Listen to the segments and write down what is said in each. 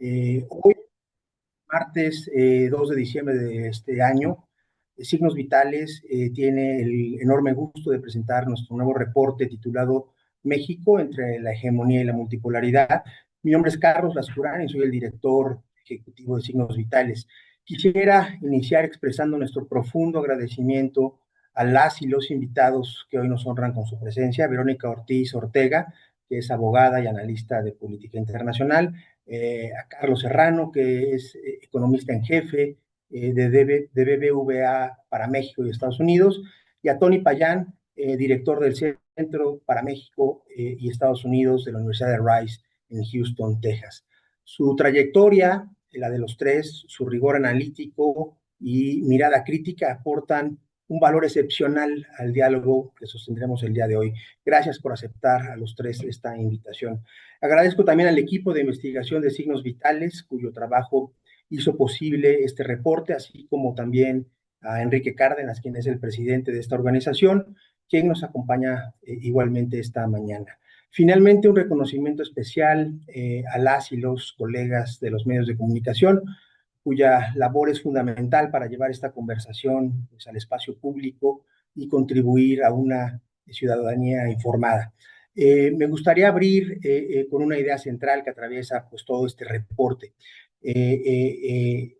Hoy, martes 2 de diciembre de este año, Signos Vitales tiene el enorme gusto de presentar nuestro nuevo reporte titulado México entre la hegemonía y la multipolaridad. Mi nombre es Carlos Lascurán y soy el director ejecutivo de Signos Vitales. Quisiera iniciar expresando nuestro profundo agradecimiento a las y los invitados que hoy nos honran con su presencia: Verónica Ortiz Ortega, que es abogada y analista de política internacional; a Carlos Serrano, que es economista en jefe de BBVA para México y Estados Unidos; y a Tony Payán, director del Centro para México y Estados Unidos de la Universidad de Rice en Houston, Texas. Su trayectoria, la de los tres, su rigor analítico y mirada crítica aportan un valor excepcional al diálogo que sostendremos el día de hoy. Gracias por aceptar a los tres esta invitación. Agradezco también al equipo de investigación de Signos Vitales, cuyo trabajo hizo posible este reporte, así como también a Enrique Cárdenas, quien es el presidente de esta organización, quien nos acompaña igualmente esta mañana. Finalmente, un reconocimiento especial a las y los colegas de los medios de comunicación, cuya labor es fundamental para llevar esta conversación pues, al espacio público y contribuir a una ciudadanía informada. Me gustaría abrir con una idea central que atraviesa pues, todo este reporte. Este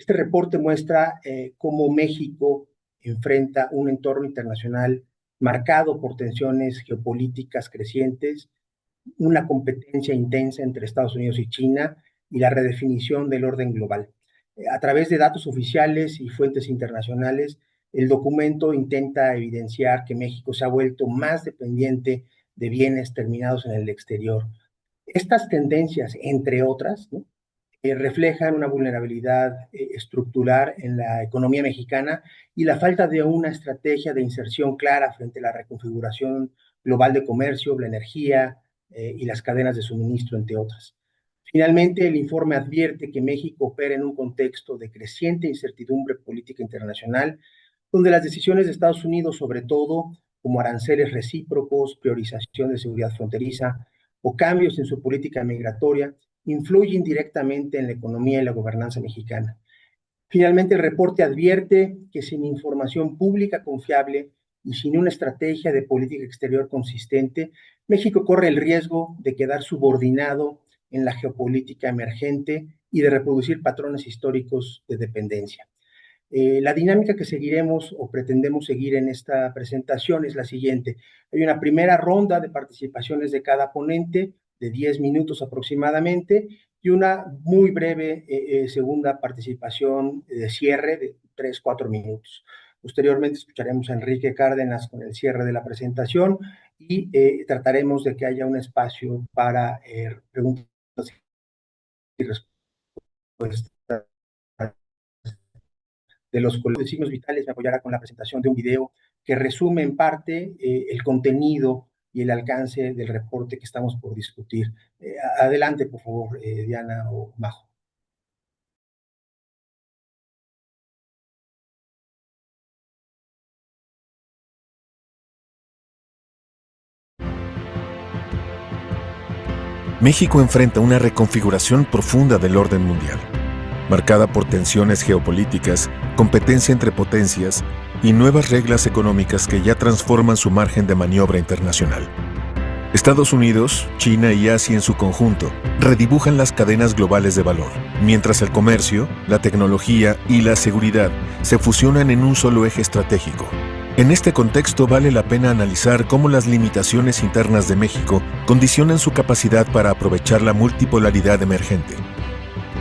reporte muestra cómo México enfrenta un entorno internacional marcado por tensiones geopolíticas crecientes, una competencia intensa entre Estados Unidos y China y la redefinición del orden global. A través de datos oficiales y fuentes internacionales, el documento intenta evidenciar que México se ha vuelto más dependiente de bienes terminados en el exterior. Estas tendencias, entre otras, ¿no?, reflejan una vulnerabilidad estructural en la economía mexicana y la falta de una estrategia de inserción clara frente a la reconfiguración global de comercio, la energía y las cadenas de suministro, entre otras. Finalmente, el informe advierte que México opera en un contexto de creciente incertidumbre política internacional, donde las decisiones de Estados Unidos, sobre todo, como aranceles recíprocos, priorización de seguridad fronteriza o cambios en su política migratoria, influyen directamente en la economía y la gobernanza mexicana. Finalmente, el reporte advierte que sin información pública confiable y sin una estrategia de política exterior consistente, México corre el riesgo de quedar subordinado en la geopolítica emergente y de reproducir patrones históricos de dependencia. La dinámica que seguiremos o pretendemos seguir en esta presentación es la siguiente. Hay una primera ronda de participaciones de cada ponente, de 10 minutos aproximadamente, y una muy breve segunda participación de cierre de 3-4 minutos. Posteriormente escucharemos a Enrique Cárdenas con el cierre de la presentación y trataremos de que haya un espacio para preguntas y respuestas de los colegas de Signos Vitales. Me apoyará con la presentación de un video que resume en parte el contenido y el alcance del reporte que estamos por discutir. Adelante, por favor, Diana o Majo. México enfrenta una reconfiguración profunda del orden mundial, marcada por tensiones geopolíticas, competencia entre potencias y nuevas reglas económicas que ya transforman su margen de maniobra internacional. Estados Unidos, China y Asia en su conjunto redibujan las cadenas globales de valor, mientras el comercio, la tecnología y la seguridad se fusionan en un solo eje estratégico. En este contexto vale la pena analizar cómo las limitaciones internas de México condicionan su capacidad para aprovechar la multipolaridad emergente.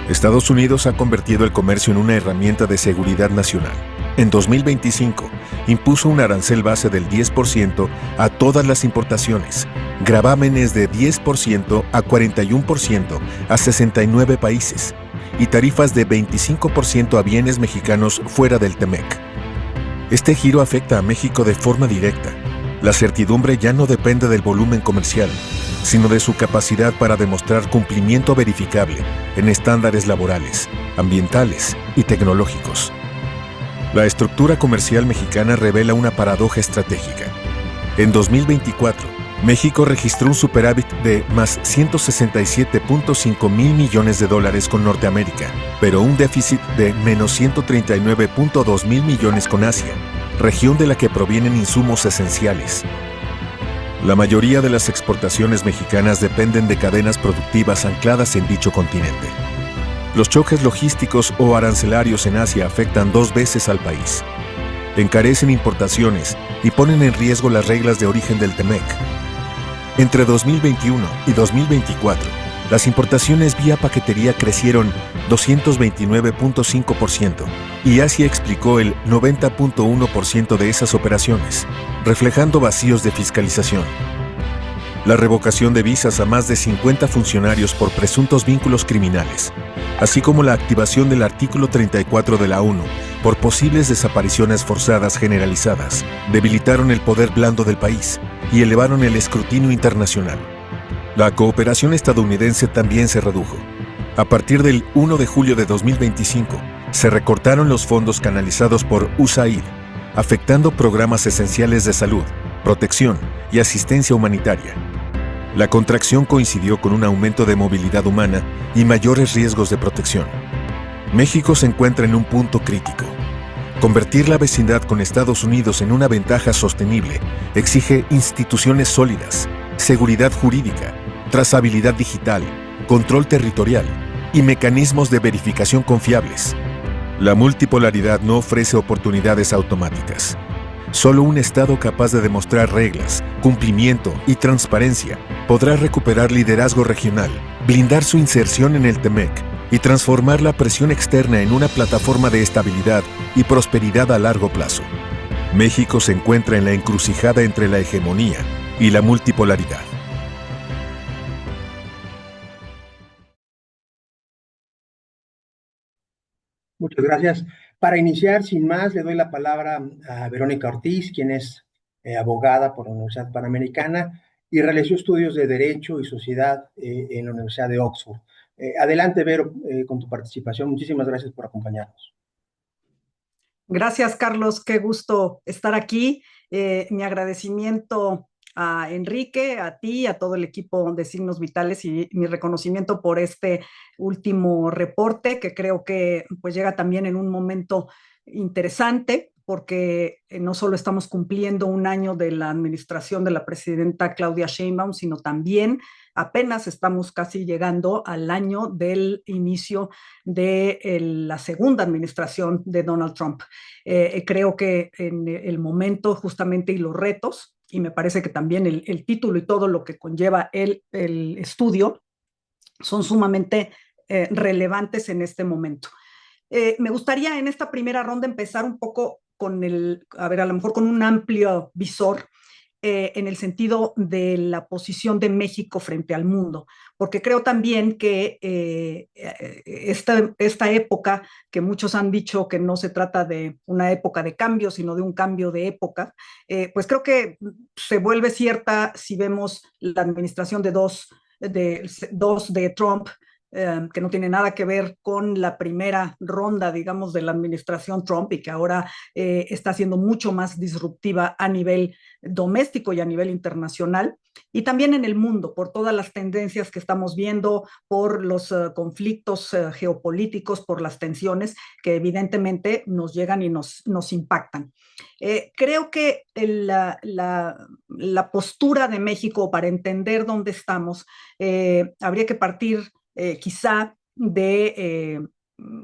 Estados Unidos ha convertido el comercio en una herramienta de seguridad nacional. En 2025, impuso un arancel base del 10% a todas las importaciones, gravámenes de 10% a 41% a 69 países y tarifas de 25% a bienes mexicanos fuera del TEMEC. Este giro afecta a México de forma directa. La certidumbre ya no depende del volumen comercial, sino de su capacidad para demostrar cumplimiento verificable en estándares laborales, ambientales y tecnológicos. La estructura comercial mexicana revela una paradoja estratégica. En 2024, México registró un superávit de más 167.5 mil millones de dólares con Norteamérica, pero un déficit de menos 139.2 mil millones con Asia, región de la que provienen insumos esenciales. La mayoría de las exportaciones mexicanas dependen de cadenas productivas ancladas en dicho continente. Los choques logísticos o arancelarios en Asia afectan 2 veces al país. Encarecen importaciones y ponen en riesgo las reglas de origen del TEMEC. Entre 2021 y 2024, las importaciones vía paquetería crecieron 229.5% y Asia explicó el 90.1% de esas operaciones, reflejando vacíos de fiscalización. La revocación de visas a más de 50 funcionarios por presuntos vínculos criminales, así como la activación del artículo 34 de la ONU por posibles desapariciones forzadas generalizadas, debilitaron el poder blando del país y elevaron el escrutinio internacional. La cooperación estadounidense también se redujo. A partir del 1 de julio de 2025, se recortaron los fondos canalizados por USAID, afectando programas esenciales de salud, protección y asistencia humanitaria. La contracción coincidió con un aumento de movilidad humana y mayores riesgos de protección. México se encuentra en un punto crítico. Convertir la vecindad con Estados Unidos en una ventaja sostenible exige instituciones sólidas, seguridad jurídica, trazabilidad digital, control territorial y mecanismos de verificación confiables. La multipolaridad no ofrece oportunidades automáticas. Solo un Estado capaz de demostrar reglas, cumplimiento y transparencia podrá recuperar liderazgo regional, blindar su inserción en el TEMEC y transformar la presión externa en una plataforma de estabilidad y prosperidad a largo plazo. México se encuentra en la encrucijada entre la hegemonía y la multipolaridad. Muchas gracias. Para iniciar, sin más, le doy la palabra a Verónica Ortiz, quien es abogada por la Universidad Panamericana y realizó estudios de Derecho y Sociedad en la Universidad de Oxford. Adelante, Vero, con tu participación. Muchísimas gracias por acompañarnos. Gracias, Carlos. Qué gusto estar aquí. Mi agradecimiento a Enrique, a ti, a todo el equipo de Signos Vitales y mi reconocimiento por este último reporte que creo que pues llega también en un momento interesante porque no solo estamos cumpliendo un año de la administración de la presidenta Claudia Sheinbaum, sino también apenas estamos casi llegando al año del inicio de la segunda administración de Donald Trump. Creo que en el momento justamente y los retos, y me parece que también el título y todo lo que conlleva el estudio son sumamente relevantes en este momento. Me gustaría en esta primera ronda empezar un poco con a lo mejor con un amplio visor en el sentido de la posición de México frente al mundo, porque creo también que esta época, que muchos han dicho que no se trata de una época de cambio, sino de un cambio de época, pues creo que se vuelve cierta si vemos la administración de dos de Trump, que no tiene nada que ver con la primera ronda, digamos, de la administración Trump y que ahora está siendo mucho más disruptiva a nivel doméstico y a nivel internacional, y también en el mundo, por todas las tendencias que estamos viendo, por los conflictos geopolíticos, por las tensiones que evidentemente nos llegan y nos impactan. Creo que la postura de México para entender dónde estamos, habría que partir quizá de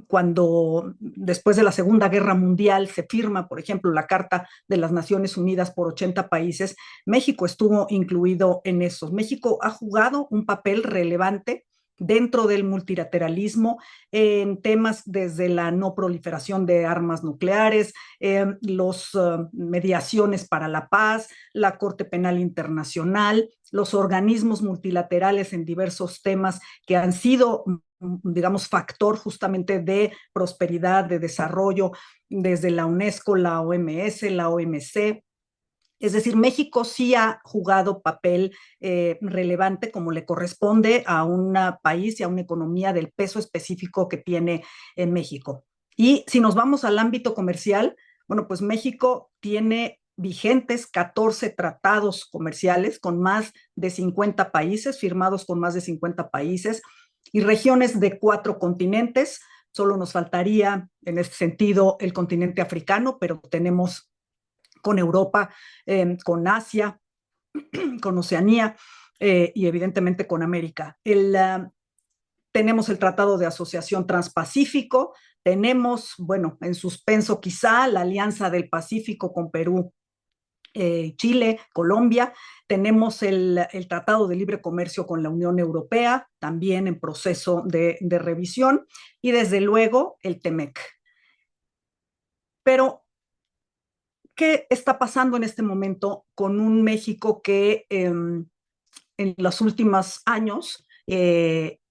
cuando después de la Segunda Guerra Mundial se firma, por ejemplo, la Carta de las Naciones Unidas por 80 países, México estuvo incluido en esos. México ha jugado un papel relevante dentro del multilateralismo en temas desde la no proliferación de armas nucleares, las mediaciones para la paz, la Corte Penal Internacional, los organismos multilaterales en diversos temas que han sido, digamos, factor justamente de prosperidad, de desarrollo, desde la UNESCO, la OMS, la OMC. Es decir, México sí ha jugado papel relevante como le corresponde a un país y a una economía del peso específico que tiene en México. Y si nos vamos al ámbito comercial, bueno, pues México tiene vigentes 14 tratados comerciales con más de 50 países, firmados con más de 50 países, y regiones de 4 continentes. Solo nos faltaría en este sentido el continente africano, pero tenemos con Europa, con Asia, con Oceanía y evidentemente con América. Tenemos el Tratado de Asociación Transpacífico, tenemos, bueno, en suspenso quizá la Alianza del Pacífico con Perú, Chile, Colombia, tenemos el Tratado de Libre Comercio con la Unión Europea, también en proceso de revisión, y desde luego el TEMEC. Pero, ¿qué está pasando en este momento con un México que en los últimos años,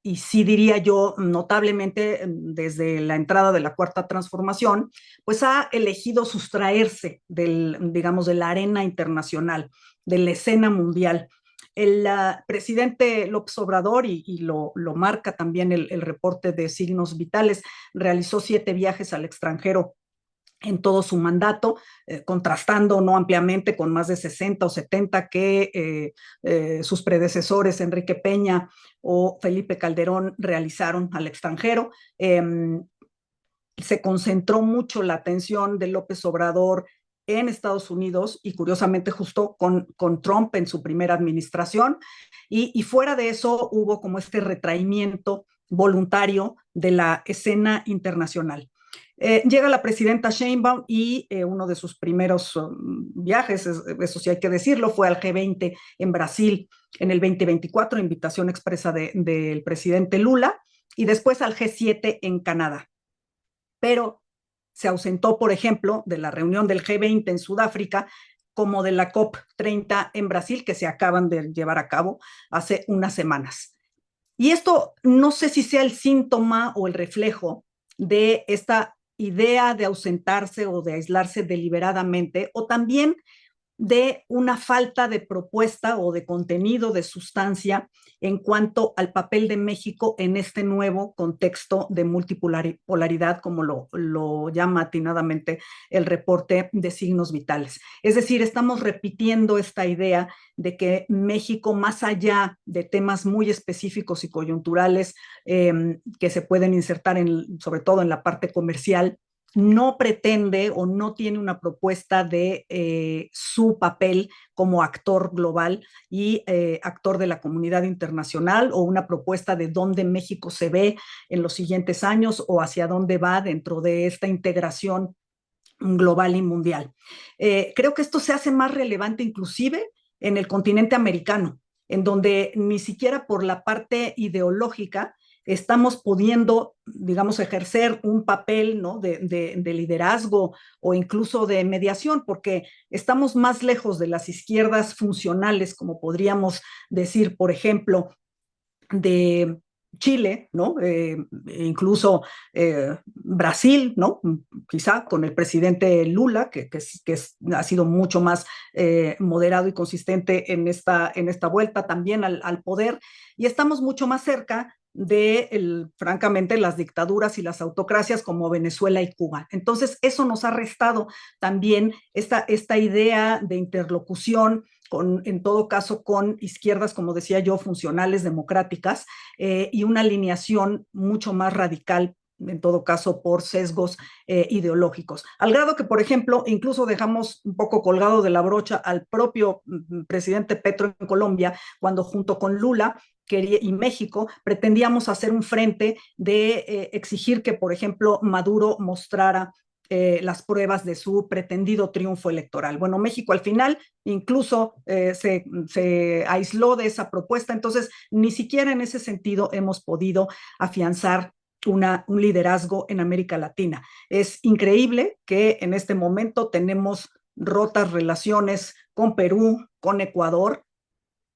y sí diría yo notablemente desde la entrada de la Cuarta Transformación, pues ha elegido sustraerse digamos, de la arena internacional, de la escena mundial? El presidente López Obrador, y lo marca también el reporte de Signos Vitales, realizó 7 viajes al extranjero en todo su mandato, contrastando no ampliamente con más de 60 o 70 que sus predecesores Enrique Peña o Felipe Calderón realizaron al extranjero. Se concentró mucho la atención de López Obrador en Estados Unidos y curiosamente justo con Trump en su primera administración, y fuera de eso hubo como este retraimiento voluntario de la escena internacional. Llega la presidenta Sheinbaum y uno de sus primeros viajes, eso sí hay que decirlo, fue al G20 en Brasil en el 2024, invitación expresa del presidente Lula, y después al G7 en Canadá. Pero se ausentó, por ejemplo, de la reunión del G20 en Sudáfrica, como de la COP30 en Brasil, que se acaban de llevar a cabo hace unas semanas. Y esto no sé si sea el síntoma o el reflejo de esta idea de ausentarse o de aislarse deliberadamente, o también de una falta de propuesta o de contenido, de sustancia en cuanto al papel de México en este nuevo contexto de multipolaridad, como lo llama atinadamente el reporte de Signos Vitales. Es decir, estamos repitiendo esta idea de que México, más allá de temas muy específicos y coyunturales que se pueden insertar sobre todo en la parte comercial, no pretende o no tiene una propuesta de su papel como actor global y actor de la comunidad internacional, o una propuesta de dónde México se ve en los siguientes años o hacia dónde va dentro de esta integración global y mundial. Creo que esto se hace más relevante inclusive en el continente americano, en donde ni siquiera por la parte ideológica estamos pudiendo, digamos, ejercer un papel, ¿no?, de liderazgo o incluso de mediación, porque estamos más lejos de las izquierdas funcionales, como podríamos decir, por ejemplo, de Chile, ¿no? Incluso Brasil, ¿no? Quizá con el presidente Lula, que ha sido mucho más moderado y consistente en esta vuelta también al poder, y estamos mucho más cerca francamente, las dictaduras y las autocracias como Venezuela y Cuba. Entonces, eso nos ha restado también esta idea de interlocución, en todo caso con izquierdas, como decía yo, funcionales, democráticas, y una alineación mucho más radical, en todo caso por sesgos ideológicos. Al grado que, por ejemplo, incluso dejamos un poco colgado de la brocha al propio presidente Petro en Colombia, cuando junto con Lula y México pretendíamos hacer un frente de exigir que, por ejemplo, Maduro mostrara las pruebas de su pretendido triunfo electoral. Bueno, México al final incluso se aisló de esa propuesta, entonces ni siquiera en ese sentido hemos podido afianzar un liderazgo en América Latina. Es increíble que en este momento tenemos rotas relaciones con Perú, con Ecuador,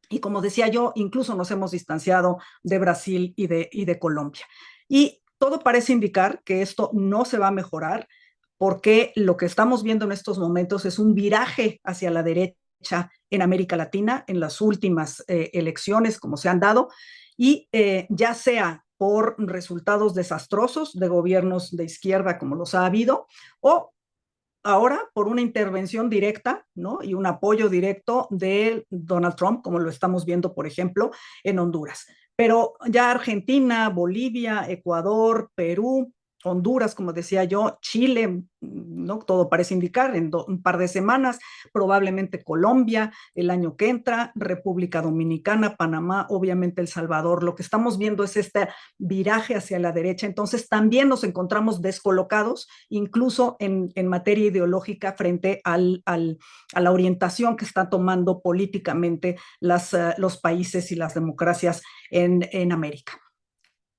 y como decía yo, incluso nos hemos distanciado de Brasil y de Colombia. Y todo parece indicar que esto no se va a mejorar, porque lo que estamos viendo en estos momentos es un viraje hacia la derecha en América Latina en las últimas elecciones, como se han dado, y ya sea por resultados desastrosos de gobiernos de izquierda como los ha habido, o ahora por una intervención directa, ¿no? Y un apoyo directo de Donald Trump, como lo estamos viendo, por ejemplo, en Honduras. Pero ya Argentina, Bolivia, Ecuador, Perú, Honduras, como decía yo, Chile, ¿no? Todo parece indicar en un par de semanas, probablemente Colombia el año que entra, República Dominicana, Panamá, obviamente El Salvador. Lo que estamos viendo es este viraje hacia la derecha, entonces también nos encontramos descolocados, incluso en materia ideológica, frente a la orientación que están tomando políticamente los países y las democracias en América.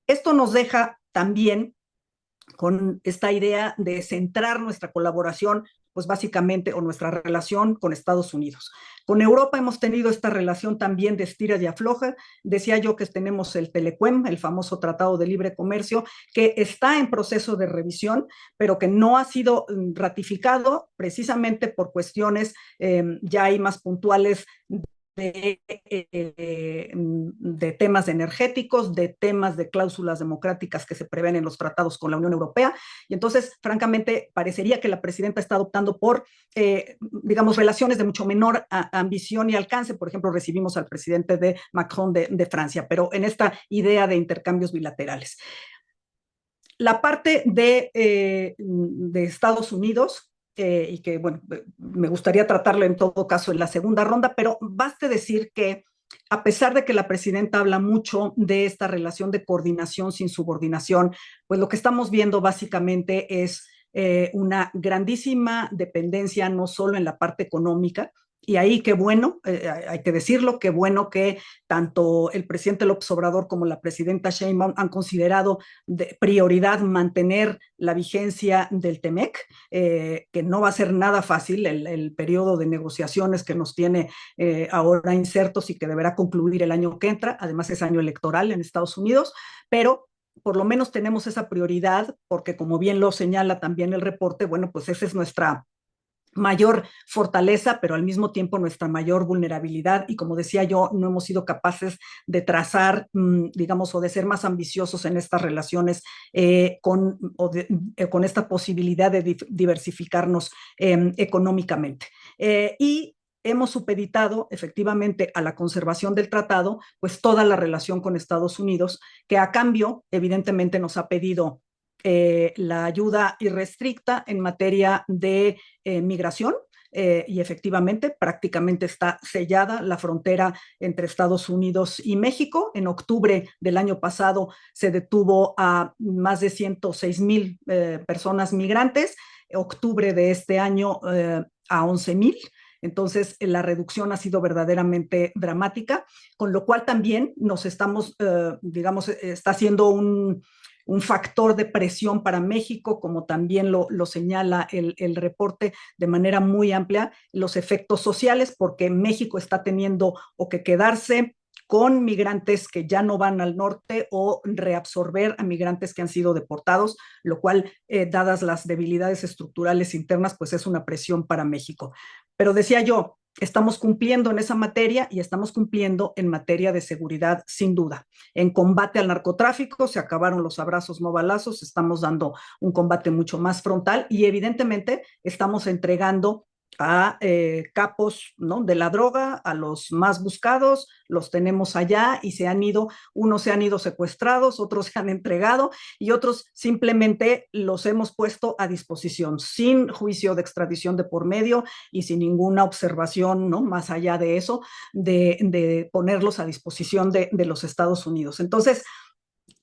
Esto nos deja también con esta idea de centrar nuestra colaboración, pues básicamente, o nuestra relación con Estados Unidos. Con Europa hemos tenido esta relación también de estiras y afloja. Decía yo que tenemos el Telecuem, el famoso Tratado de Libre Comercio, que está en proceso de revisión, pero que no ha sido ratificado precisamente por cuestiones ya hay más puntuales de temas energéticos, de temas de cláusulas democráticas que se prevén en los tratados con la Unión Europea. Y entonces, francamente, parecería que la presidenta está optando por, digamos, relaciones de mucho menor ambición y alcance. Por ejemplo, recibimos al presidente de Macron de Francia, pero en esta idea de intercambios bilaterales. La parte de Estados Unidos, y que, bueno, me gustaría tratarlo en todo caso en la segunda ronda, pero baste decir que a pesar de que la presidenta habla mucho de esta relación de coordinación sin subordinación, pues lo que estamos viendo básicamente es una grandísima dependencia, no solo en la parte económica, y ahí qué bueno, hay que decirlo, qué bueno que tanto el presidente López Obrador como la presidenta Sheinbaum han considerado de prioridad mantener la vigencia del TEMEC, que no va a ser nada fácil el periodo de negociaciones que nos tiene ahora insertos y que deberá concluir el año que entra. Además es año electoral en Estados Unidos, pero por lo menos tenemos esa prioridad porque, como bien lo señala también el reporte, bueno, pues esa es nuestra mayor fortaleza, pero al mismo tiempo nuestra mayor vulnerabilidad. Y como decía yo, no hemos sido capaces de trazar, digamos, o de ser más ambiciosos en estas relaciones con esta posibilidad de diversificarnos económicamente. Y hemos supeditado efectivamente a la conservación del tratado, pues toda la relación con Estados Unidos, que a cambio, evidentemente, nos ha pedido la ayuda irrestricta en materia de migración. Y efectivamente prácticamente está sellada la frontera entre Estados Unidos y México. En octubre del año pasado se detuvo a más de 106,000 personas migrantes, octubre de este año a 11,000. Entonces, la reducción ha sido verdaderamente dramática, con lo cual también nos estamos, digamos, está siendo un factor de presión para México, como también lo señala el reporte de manera muy amplia, los efectos sociales, porque México está teniendo o que quedarse con migrantes que ya no van al norte o reabsorber a migrantes que han sido deportados, lo cual, dadas las debilidades estructurales internas, pues es una presión para México. Pero decía yo, estamos cumpliendo en esa materia y estamos cumpliendo en materia de seguridad, sin duda. En combate al narcotráfico se acabaron los abrazos no balazos, estamos dando un combate mucho más frontal y evidentemente estamos entregando a capos, ¿no?, de la droga, a los más buscados, los tenemos allá y unos se han ido secuestrados, otros se han entregado y otros simplemente los hemos puesto a disposición sin juicio de extradición de por medio y sin ninguna observación, ¿no?, más allá de eso, de ponerlos a disposición de los Estados Unidos. Entonces,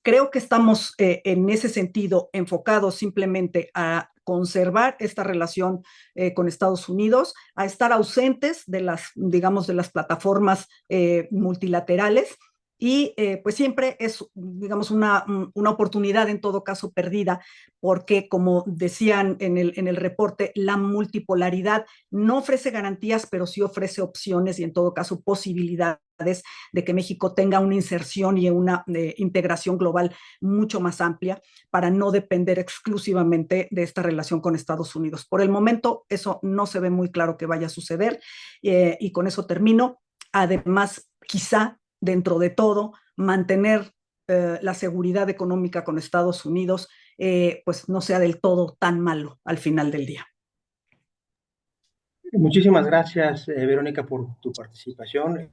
creo que estamos en ese sentido enfocados simplemente a conservar esta relación con Estados Unidos, a estar ausentes de digamos, de las plataformas multilaterales y pues siempre es, digamos, una oportunidad en todo caso perdida, porque como decían en el reporte, la multipolaridad no ofrece garantías, pero sí ofrece opciones y en todo caso posibilidades de que México tenga una inserción y una integración global mucho más amplia para no depender exclusivamente de esta relación con Estados Unidos. Por el momento, eso no se ve muy claro que vaya a suceder y con eso termino. Además, quizá dentro de todo, mantener la seguridad económica con Estados Unidos, pues no sea del todo tan malo al final del día. Muchísimas gracias, Verónica, por tu participación.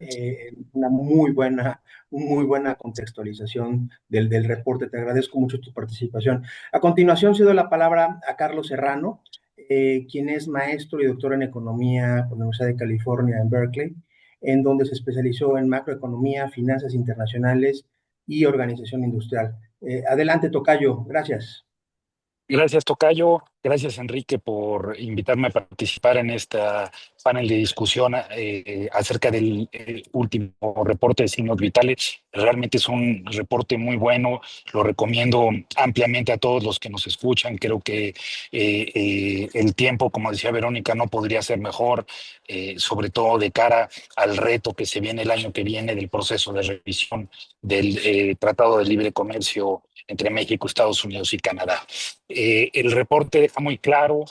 Muy buena contextualización del reporte. Te agradezco mucho tu participación. A continuación, cedo la palabra a Carlos Serrano, quien es maestro y doctor en economía por la Universidad de California en Berkeley, en donde se especializó en macroeconomía, finanzas internacionales y organización industrial. Adelante, Tocayo. Gracias. Gracias, Tocayo. Gracias, Enrique, por invitarme a participar en esta panel de discusión acerca del último reporte de signos vitales. Realmente es un reporte muy bueno. Lo recomiendo ampliamente a todos los que nos escuchan. Creo que el tiempo, como decía Verónica, no podría ser mejor, sobre todo de cara al reto que se viene el año que viene del proceso de revisión del Tratado de Libre Comercio entre México, Estados Unidos y Canadá. El reporte deja muy claro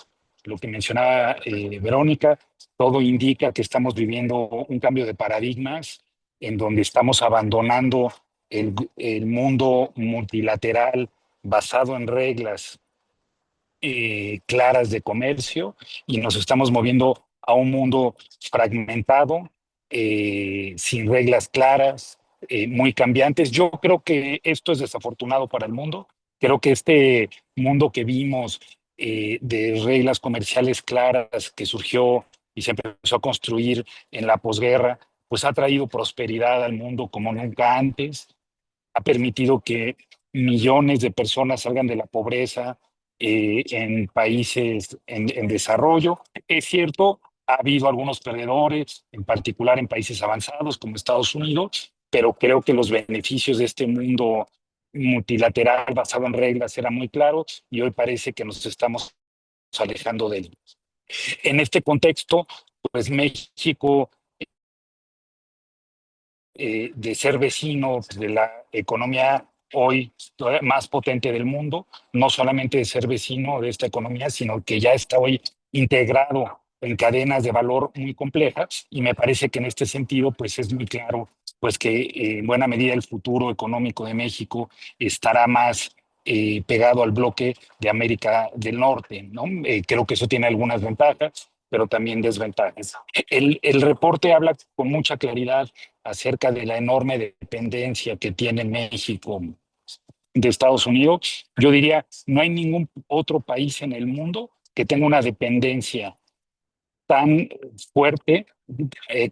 lo que mencionaba Verónica. Todo indica que estamos viviendo un cambio de paradigmas en donde estamos abandonando el mundo multilateral basado en reglas claras de comercio y nos estamos moviendo a un mundo fragmentado, sin reglas claras, muy cambiantes. Yo creo que esto es desafortunado para el mundo. Creo que este mundo que vimos de reglas comerciales claras que surgió y se empezó a construir en la posguerra, pues ha traído prosperidad al mundo como nunca antes, ha permitido que millones de personas salgan de la pobreza en países en desarrollo. Es cierto, ha habido algunos perdedores, en particular en países avanzados como Estados Unidos, pero creo que los beneficios de este mundo multilateral basado en reglas eran muy claros y hoy parece que nos estamos alejando de él. En este contexto, pues México, de ser vecino de la economía hoy más potente del mundo, no solamente de ser vecino de esta economía, sino que ya está hoy integrado en cadenas de valor muy complejas y me parece que en este sentido pues es muy claro pues que en buena medida el futuro económico de México estará más pegado al bloque de América del Norte, ¿no? Creo que eso tiene algunas ventajas, pero también desventajas. El reporte habla con mucha claridad acerca de la enorme dependencia que tiene México de Estados Unidos. Yo diría, no hay ningún otro país en el mundo que tenga una dependencia tan fuerte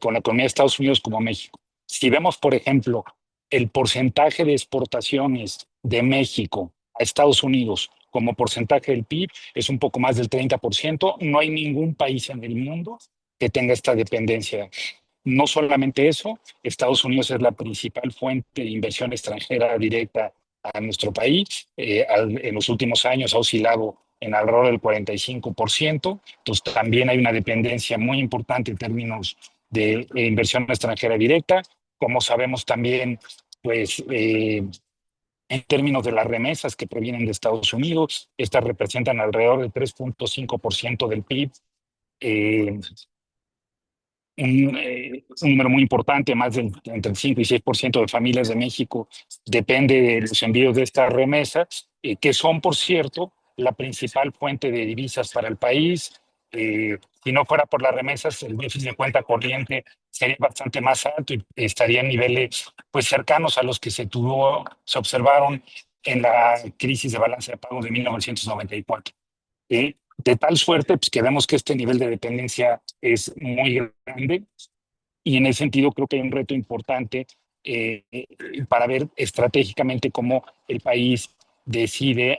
con la economía de Estados Unidos como México. Si vemos, por ejemplo, el porcentaje de exportaciones de México a Estados Unidos como porcentaje del PIB es un poco más del 30%. No hay ningún país en el mundo que tenga esta dependencia. No solamente eso, Estados Unidos es la principal fuente de inversión extranjera directa a nuestro país. En los últimos años ha oscilado en alrededor del 45%. Entonces también hay una dependencia muy importante en términos de inversión extranjera directa. Como sabemos también, pues en términos de las remesas que provienen de Estados Unidos, estas representan alrededor del 3.5% del PIB. Un número muy importante, más del entre el 5 y 6% de familias de México depende de los envíos de estas remesas, que son, por cierto, la principal fuente de divisas para el país. Si no fuera por las remesas, el déficit de cuenta corriente sería bastante más alto y estaría en niveles pues cercanos a los que se observaron en la crisis de balance de pagos de 1994. De tal suerte pues, que vemos que este nivel de dependencia es muy grande y en ese sentido creo que hay un reto importante eh, para ver estratégicamente cómo el país decide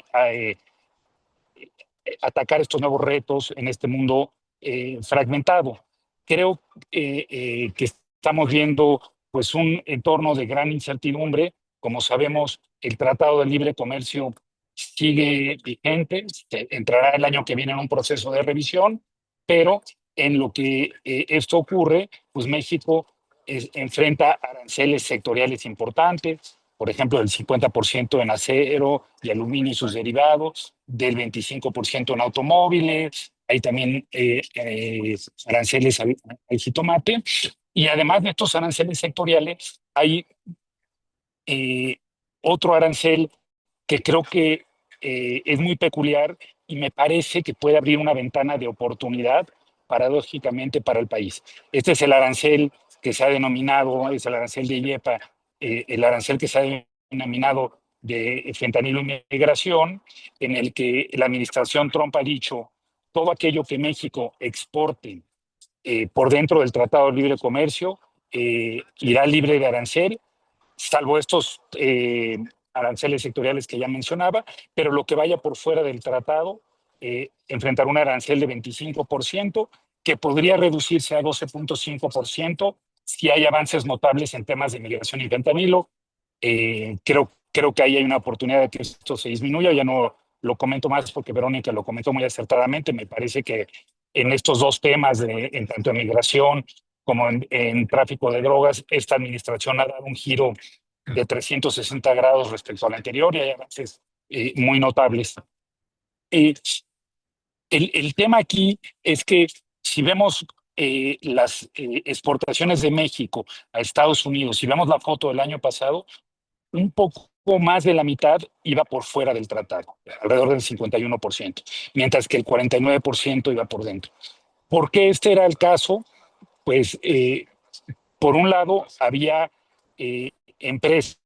atacar estos nuevos retos en este mundo fragmentado. Creo que estamos viendo pues un entorno de gran incertidumbre. Como sabemos, el Tratado de Libre Comercio sigue vigente, entrará el año que viene en un proceso de revisión, pero en lo que esto ocurre, pues México enfrenta aranceles sectoriales importantes, por ejemplo, del 50% en acero y aluminio y sus derivados, del 25% en automóviles, hay también aranceles al jitomate, y además de estos aranceles sectoriales, hay eh, otro arancel que creo que es muy peculiar y me parece que puede abrir una ventana de oportunidad paradójicamente para el país. Este es el arancel que se ha denominado, es el arancel de IEPA, el arancel que se ha denominado de fentanilo y migración, en el que la administración Trump ha dicho todo aquello que México exporte por dentro del Tratado de Libre Comercio irá libre de arancel, salvo estos aranceles sectoriales que ya mencionaba, pero lo que vaya por fuera del tratado enfrentará un arancel de 25%, que podría reducirse a 12.5% si hay avances notables en temas de migración y fentanilo. Creo que ahí hay una oportunidad de que esto se disminuya. Ya no lo comento más porque Verónica lo comentó muy acertadamente. Me parece que en estos dos temas, en tanto en migración como en tráfico de drogas, esta administración ha dado un giro de 360 grados respecto a la anterior y hay avances muy notables. El tema aquí es que si vemos las exportaciones de México a Estados Unidos, si vemos la foto del año pasado, un poco más de la mitad iba por fuera del tratado, alrededor del 51%, mientras que el 49% iba por dentro. ¿Por qué este era el caso? Pues, por un lado, había empresas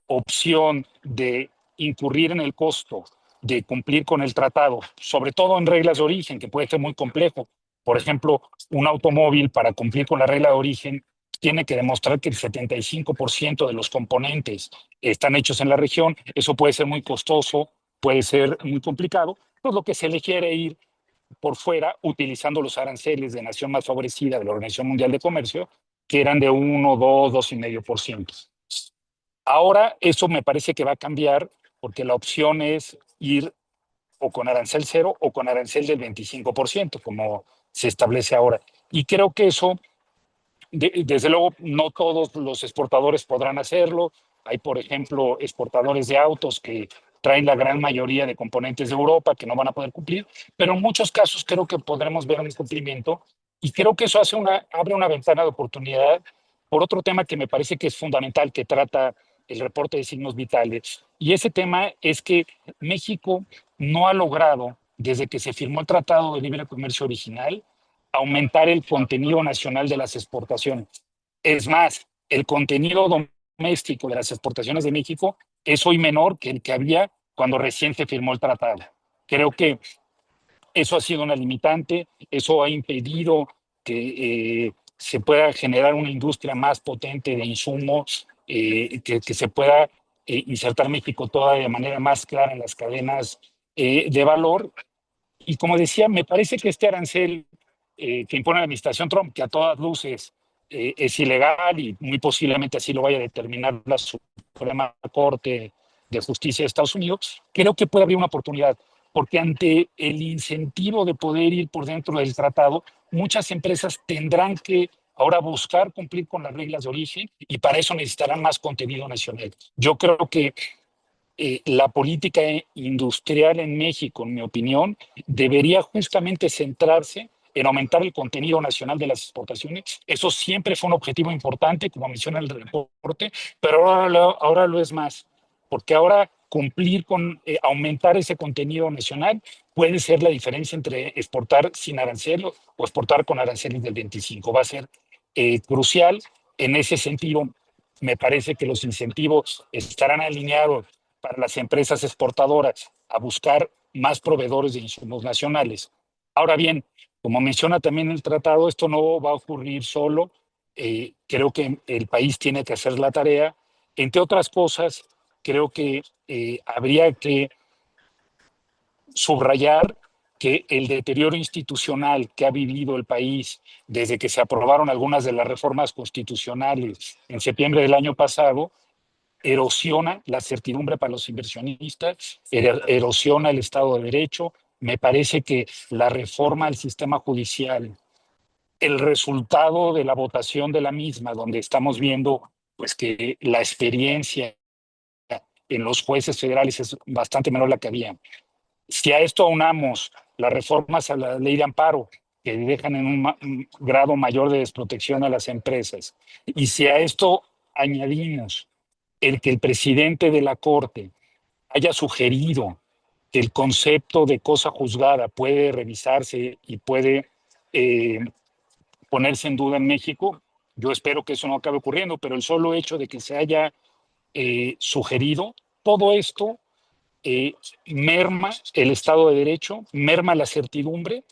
opción de incurrir en el costo de cumplir con el tratado, sobre todo en reglas de origen, que puede ser muy complejo. Por ejemplo, un automóvil para cumplir con la regla de origen tiene que demostrar que el 75% de los componentes están hechos en la región. Eso puede ser muy costoso, puede ser muy complicado. Pues lo que se le quiere ir por fuera utilizando los aranceles de nación más favorecida de la Organización Mundial de Comercio, que eran de 1, 2, 2,5%. Ahora eso me parece que va a cambiar porque la opción es ir o con arancel cero o con arancel del 25%, como se establece ahora. Y creo que eso, desde luego, no todos los exportadores podrán hacerlo. Hay, por ejemplo, exportadores de autos que traen la gran mayoría de componentes de Europa que no van a poder cumplir, pero en muchos casos creo que podremos ver un incumplimiento y creo que eso abre una ventana de oportunidad por otro tema que me parece que es fundamental, que trata el reporte de signos vitales. Y ese tema es que México no ha logrado, desde que se firmó el Tratado de Libre Comercio original, aumentar el contenido nacional de las exportaciones. Es más, el contenido doméstico de las exportaciones de México es hoy menor que el que había cuando recién se firmó el tratado. Creo que eso ha sido una limitante, eso ha impedido que se pueda generar una industria más potente de insumos, que se pueda insertar México toda de manera más clara en las cadenas de valor. Y como decía, me parece que este arancel que impone la administración Trump, que a todas luces es ilegal y muy posiblemente así lo vaya a determinar la Suprema Corte de Justicia de Estados Unidos, creo que puede abrir una oportunidad, porque ante el incentivo de poder ir por dentro del tratado, muchas empresas tendrán que ahora buscar cumplir con las reglas de origen y para eso necesitarán más contenido nacional. Yo creo que la política industrial en México, en mi opinión, debería justamente centrarse en aumentar el contenido nacional de las exportaciones. Eso siempre fue un objetivo importante, como menciona el reporte, pero ahora lo es más, porque ahora cumplir con aumentar ese contenido nacional puede ser la diferencia entre exportar sin arancel o exportar con aranceles del 25. Va a ser crucial. En ese sentido, me parece que los incentivos estarán alineados para las empresas exportadoras a buscar más proveedores de insumos nacionales. Ahora bien, como menciona también el tratado, esto no va a ocurrir solo. Creo que el país tiene que hacer la tarea. Entre otras cosas, creo que habría que subrayar que el deterioro institucional que ha vivido el país desde que se aprobaron algunas de las reformas constitucionales en septiembre del año pasado erosiona la certidumbre para los inversionistas, erosiona el Estado de Derecho. Me parece que la reforma al sistema judicial, el resultado de la votación de la misma, donde estamos viendo pues que la experiencia en los jueces federales es bastante menor la que había. Si a esto aunamos las reformas a la ley de amparo, que dejan en un grado mayor de desprotección a las empresas, y si a esto añadimos el que el presidente de la Corte haya sugerido que el concepto de cosa juzgada puede revisarse y puede ponerse en duda en México. Yo espero que eso no acabe ocurriendo, pero el solo hecho de que se haya sugerido todo esto merma el Estado de Derecho, merma la certidumbre,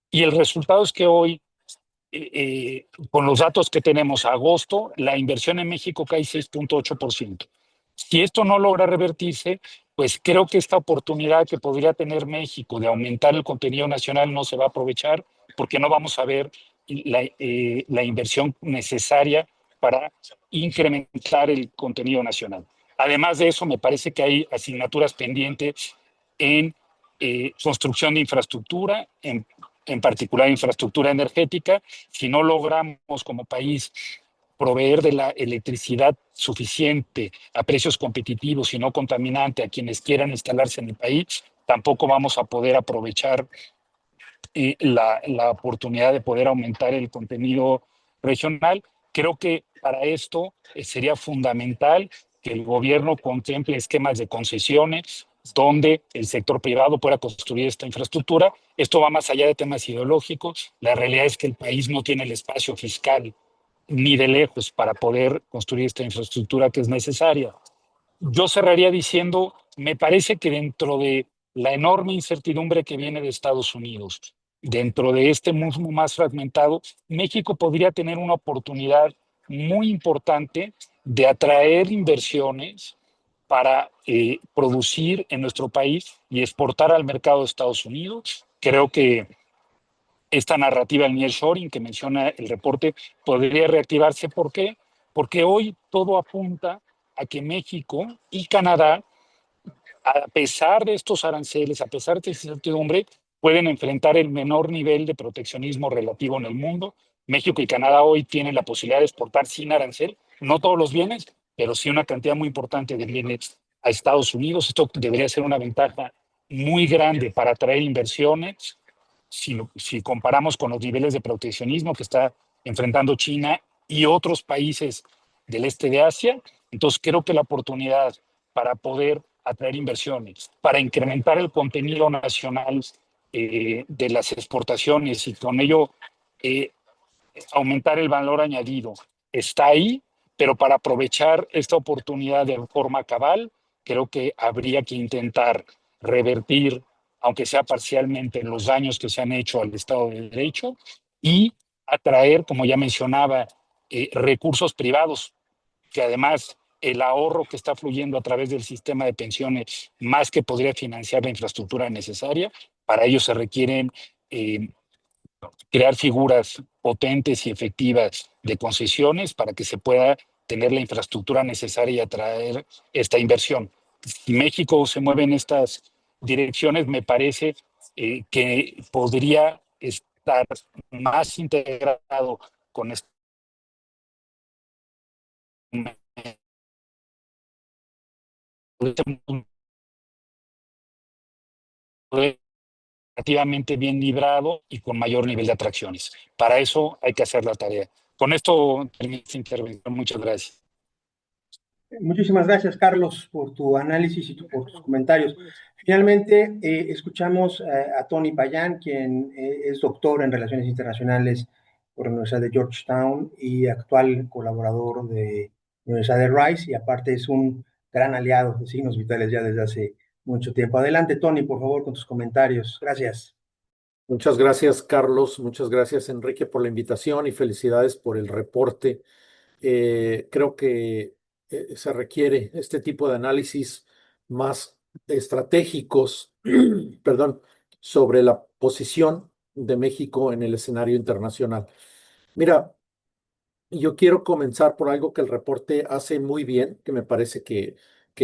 y el resultado es que hoy, con los datos que tenemos a agosto, la inversión en México cae 6.8%. Si esto no logra revertirse, pues creo que esta oportunidad que podría tener México de aumentar el contenido nacional no se va a aprovechar, porque no vamos a ver la inversión necesaria para incrementar el contenido nacional. Además de eso, me parece que hay asignaturas pendientes en construcción de infraestructura, en particular infraestructura energética. Si no logramos como país proveer de la electricidad suficiente a precios competitivos y no contaminante a quienes quieran instalarse en el país, tampoco vamos a poder aprovechar la oportunidad de poder aumentar el contenido regional. Creo que para esto sería fundamental que el gobierno contemple esquemas de concesiones donde el sector privado pueda construir esta infraestructura. Esto va más allá de temas ideológicos. La realidad es que el país no tiene el espacio fiscal ni de lejos para poder construir esta infraestructura que es necesaria. Yo cerraría diciendo, me parece que dentro de la enorme incertidumbre que viene de Estados Unidos, dentro de este mundo más fragmentado, México podría tener una oportunidad muy importante de atraer inversiones para producir en nuestro país y exportar al mercado de Estados Unidos. Creo que esta narrativa del nearshoring que menciona el reporte podría reactivarse. ¿Por qué? Porque hoy todo apunta a que México y Canadá, a pesar de estos aranceles, a pesar de esta incertidumbre, pueden enfrentar el menor nivel de proteccionismo relativo en el mundo. México y Canadá hoy tienen la posibilidad de exportar sin arancel, no todos los bienes, pero sí una cantidad muy importante de bienes a Estados Unidos. Esto debería ser una ventaja muy grande para atraer inversiones. Si comparamos con los niveles de proteccionismo que está enfrentando China y otros países del este de Asia, entonces creo que la oportunidad para poder atraer inversiones, para incrementar el contenido nacional de las exportaciones y con ello aumentar el valor añadido, está ahí, pero para aprovechar esta oportunidad de forma cabal, creo que habría que intentar revertir, aunque sea parcialmente, los daños que se han hecho al Estado de Derecho y atraer, como ya mencionaba, recursos privados, que además el ahorro que está fluyendo a través del sistema de pensiones, más que podría financiar la infraestructura necesaria, para ello se requieren crear figuras potentes y efectivas de concesiones para que se pueda tener la infraestructura necesaria y atraer esta inversión. Si México se mueve en estas direcciones, me parece que podría estar más integrado con este relativamente bien librado y con mayor nivel de atracciones. Para eso hay que hacer la tarea. Con esto termino esta intervención. Muchas gracias. Muchísimas gracias, Carlos, por tu análisis y por tus comentarios. Finalmente, escuchamos a Tony Payán, quien es doctor en Relaciones Internacionales por la Universidad de Georgetown y actual colaborador de la Universidad de Rice, y aparte es un gran aliado de Signos Vitales ya desde hace mucho tiempo. Adelante, Tony, por favor, con tus comentarios. Gracias. Muchas gracias, Carlos. Muchas gracias, Enrique, por la invitación y felicidades por el reporte. Creo que se requiere este tipo de análisis más estratégicos, perdón, sobre la posición de México en el escenario internacional. Mira, yo quiero comenzar por algo que el reporte hace muy bien, que me parece que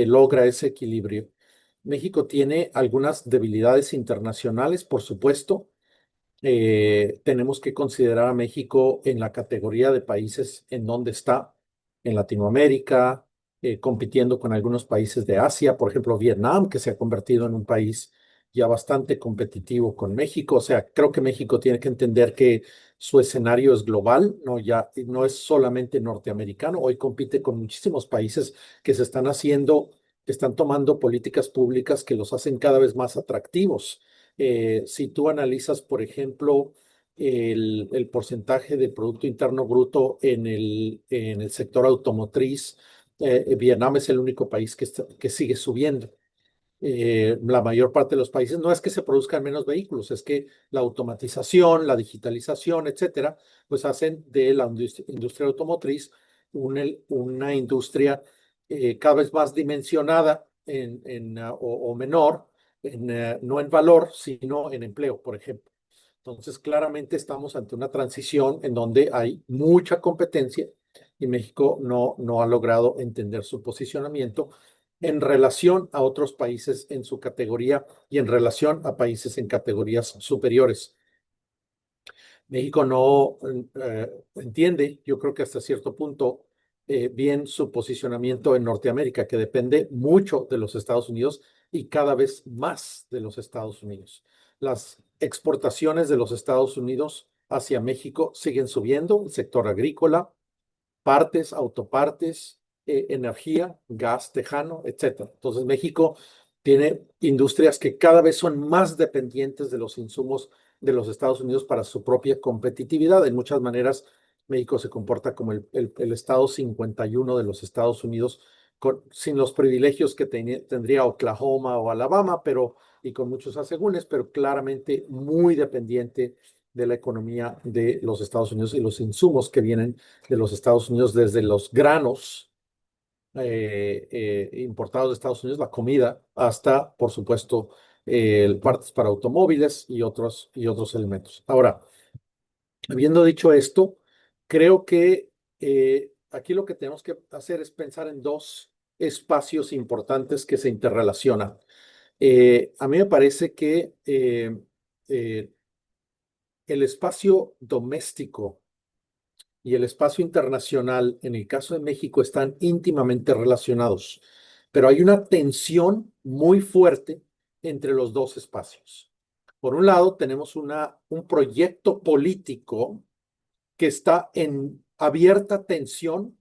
logra ese equilibrio. México tiene algunas debilidades internacionales, por supuesto. Tenemos que considerar a México en la categoría de países en donde está, en Latinoamérica, compitiendo con algunos países de Asia, por ejemplo, Vietnam, que se ha convertido en un país ya bastante competitivo con México. O sea, creo que México tiene que entender que su escenario es global, no es solamente norteamericano. Hoy compite con muchísimos países que se están haciendo están tomando políticas públicas que los hacen cada vez más atractivos. Si tú analizas, por ejemplo, el porcentaje de Producto Interno Bruto en el sector automotriz, Vietnam es el único país que sigue subiendo. La mayor parte de los países no es que se produzcan menos vehículos, es que la automatización, la digitalización, etcétera, pues hacen de la industria automotriz una industria cada vez más dimensionada o menor, no en valor, sino en empleo, por ejemplo. Entonces, claramente estamos ante una transición en donde hay mucha competencia y México no ha logrado entender su posicionamiento en relación a otros países en su categoría y en relación a países en categorías superiores. México no entiende, yo creo que hasta cierto punto, bien su posicionamiento en Norteamérica, que depende mucho de los Estados Unidos y cada vez más de los Estados Unidos. Las exportaciones de los Estados Unidos hacia México siguen subiendo, el sector agrícola, partes, autopartes, energía, gas tejano, etcétera. Entonces, México tiene industrias que cada vez son más dependientes de los insumos de los Estados Unidos para su propia competitividad. En muchas maneras, México se comporta como el estado 51 de los Estados Unidos, sin los privilegios que tendría Oklahoma o Alabama, y con muchos asegúnes, pero claramente muy dependiente de la economía de los Estados Unidos y los insumos que vienen de los Estados Unidos, desde los granos importados de Estados Unidos, la comida, hasta, por supuesto, partes para automóviles y otros elementos. Ahora, habiendo dicho esto, creo que aquí lo que tenemos que hacer es pensar en dos espacios importantes que se interrelacionan. A mí me parece que el espacio doméstico y el espacio internacional, en el caso de México, están íntimamente relacionados, pero hay una tensión muy fuerte entre los dos espacios. Por un lado, tenemos un proyecto político que está en abierta tensión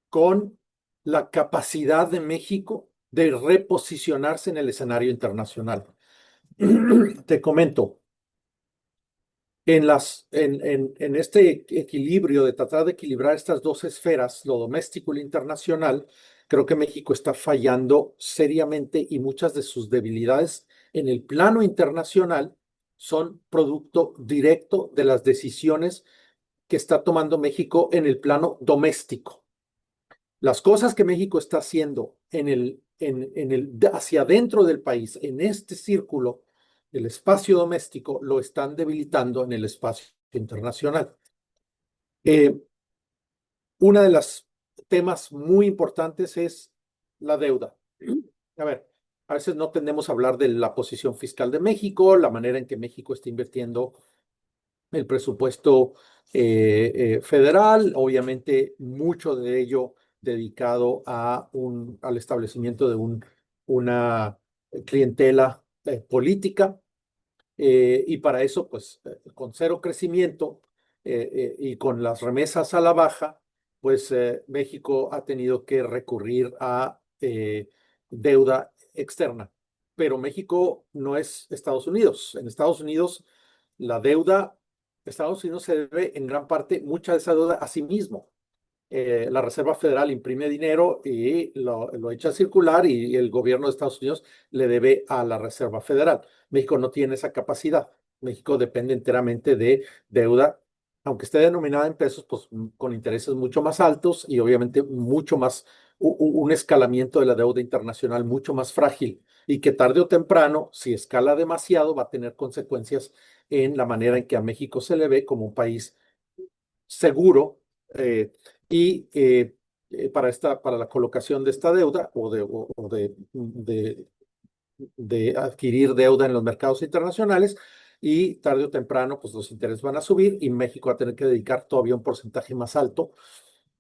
con la capacidad de México de reposicionarse en el escenario internacional. Te comento, en este equilibrio de tratar de equilibrar estas dos esferas, lo doméstico y lo internacional, creo que México está fallando seriamente y muchas de sus debilidades en el plano internacional son producto directo de las decisiones que está tomando México en el plano doméstico. Las cosas que México está haciendo hacia adentro del país, en este círculo, el espacio doméstico, lo están debilitando en el espacio internacional. Una de las temas muy importantes es la deuda. A ver, a veces no tendemos a hablar de la posición fiscal de México, la manera en que México está invirtiendo el presupuesto federal, obviamente mucho de ello dedicado al establecimiento de una clientela política, y para eso, pues, con cero crecimiento y con las remesas a la baja, pues México ha tenido que recurrir a deuda externa. Pero México no es Estados Unidos. En Estados Unidos, la deuda, Estados Unidos se debe en gran parte mucha de esa deuda a sí mismo. La Reserva Federal imprime dinero y lo echa a circular y el gobierno de Estados Unidos le debe a la Reserva Federal. México no tiene esa capacidad. México depende enteramente de deuda, aunque esté denominada en pesos, pues con intereses mucho más altos y obviamente mucho más, un escalamiento de la deuda internacional mucho más frágil y que tarde o temprano, si escala demasiado, va a tener consecuencias en la manera en que a México se le ve como un país seguro, y para la colocación de esta deuda o de adquirir deuda en los mercados internacionales, y tarde o temprano pues los intereses van a subir y México va a tener que dedicar todavía un porcentaje más alto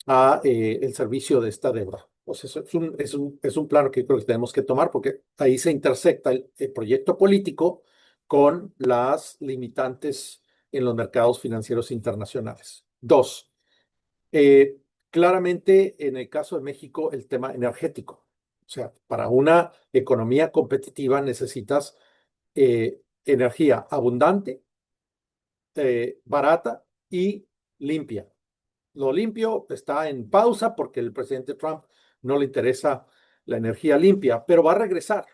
a el servicio de esta deuda. Pues eso es un plano que creo que tenemos que tomar porque ahí se intersecta el proyecto político con las limitantes en los mercados financieros internacionales. Dos, claramente en el caso de México, el tema energético. O sea, para una economía competitiva necesitas energía abundante, barata y limpia. Lo limpio está en pausa porque el presidente Trump no le interesa la energía limpia, pero va a regresar.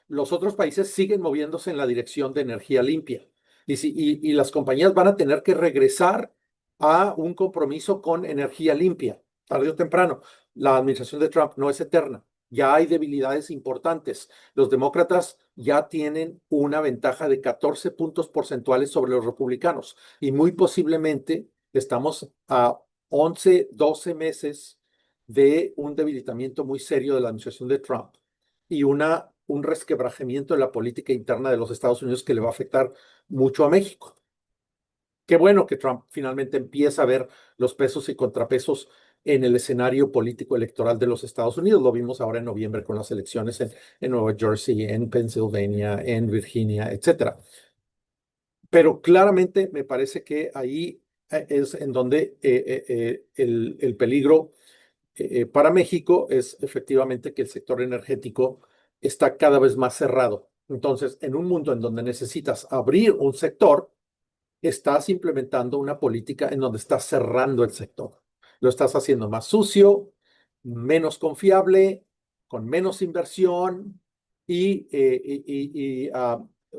Los otros países siguen moviéndose en la dirección de energía limpia y las compañías van a tener que regresar a un compromiso con energía limpia, tarde o temprano. La administración de Trump no es eterna. Ya hay debilidades importantes. Los demócratas ya tienen una ventaja de 14 puntos porcentuales sobre los republicanos y muy posiblemente estamos a 11, 12 meses de un debilitamiento muy serio de la administración de Trump y un resquebrajamiento de la política interna de los Estados Unidos que le va a afectar mucho a México. Qué bueno que Trump finalmente empieza a ver los pesos y contrapesos en el escenario político electoral de los Estados Unidos. Lo vimos ahora en noviembre con las elecciones en Nueva Jersey, en Pennsylvania, en Virginia, etcétera. Pero claramente me parece que ahí es en donde el peligro para México es efectivamente que el sector energético está cada vez más cerrado. Entonces, en un mundo en donde necesitas abrir un sector, estás implementando una política en donde estás cerrando el sector. Lo estás haciendo más sucio, menos confiable, con menos inversión y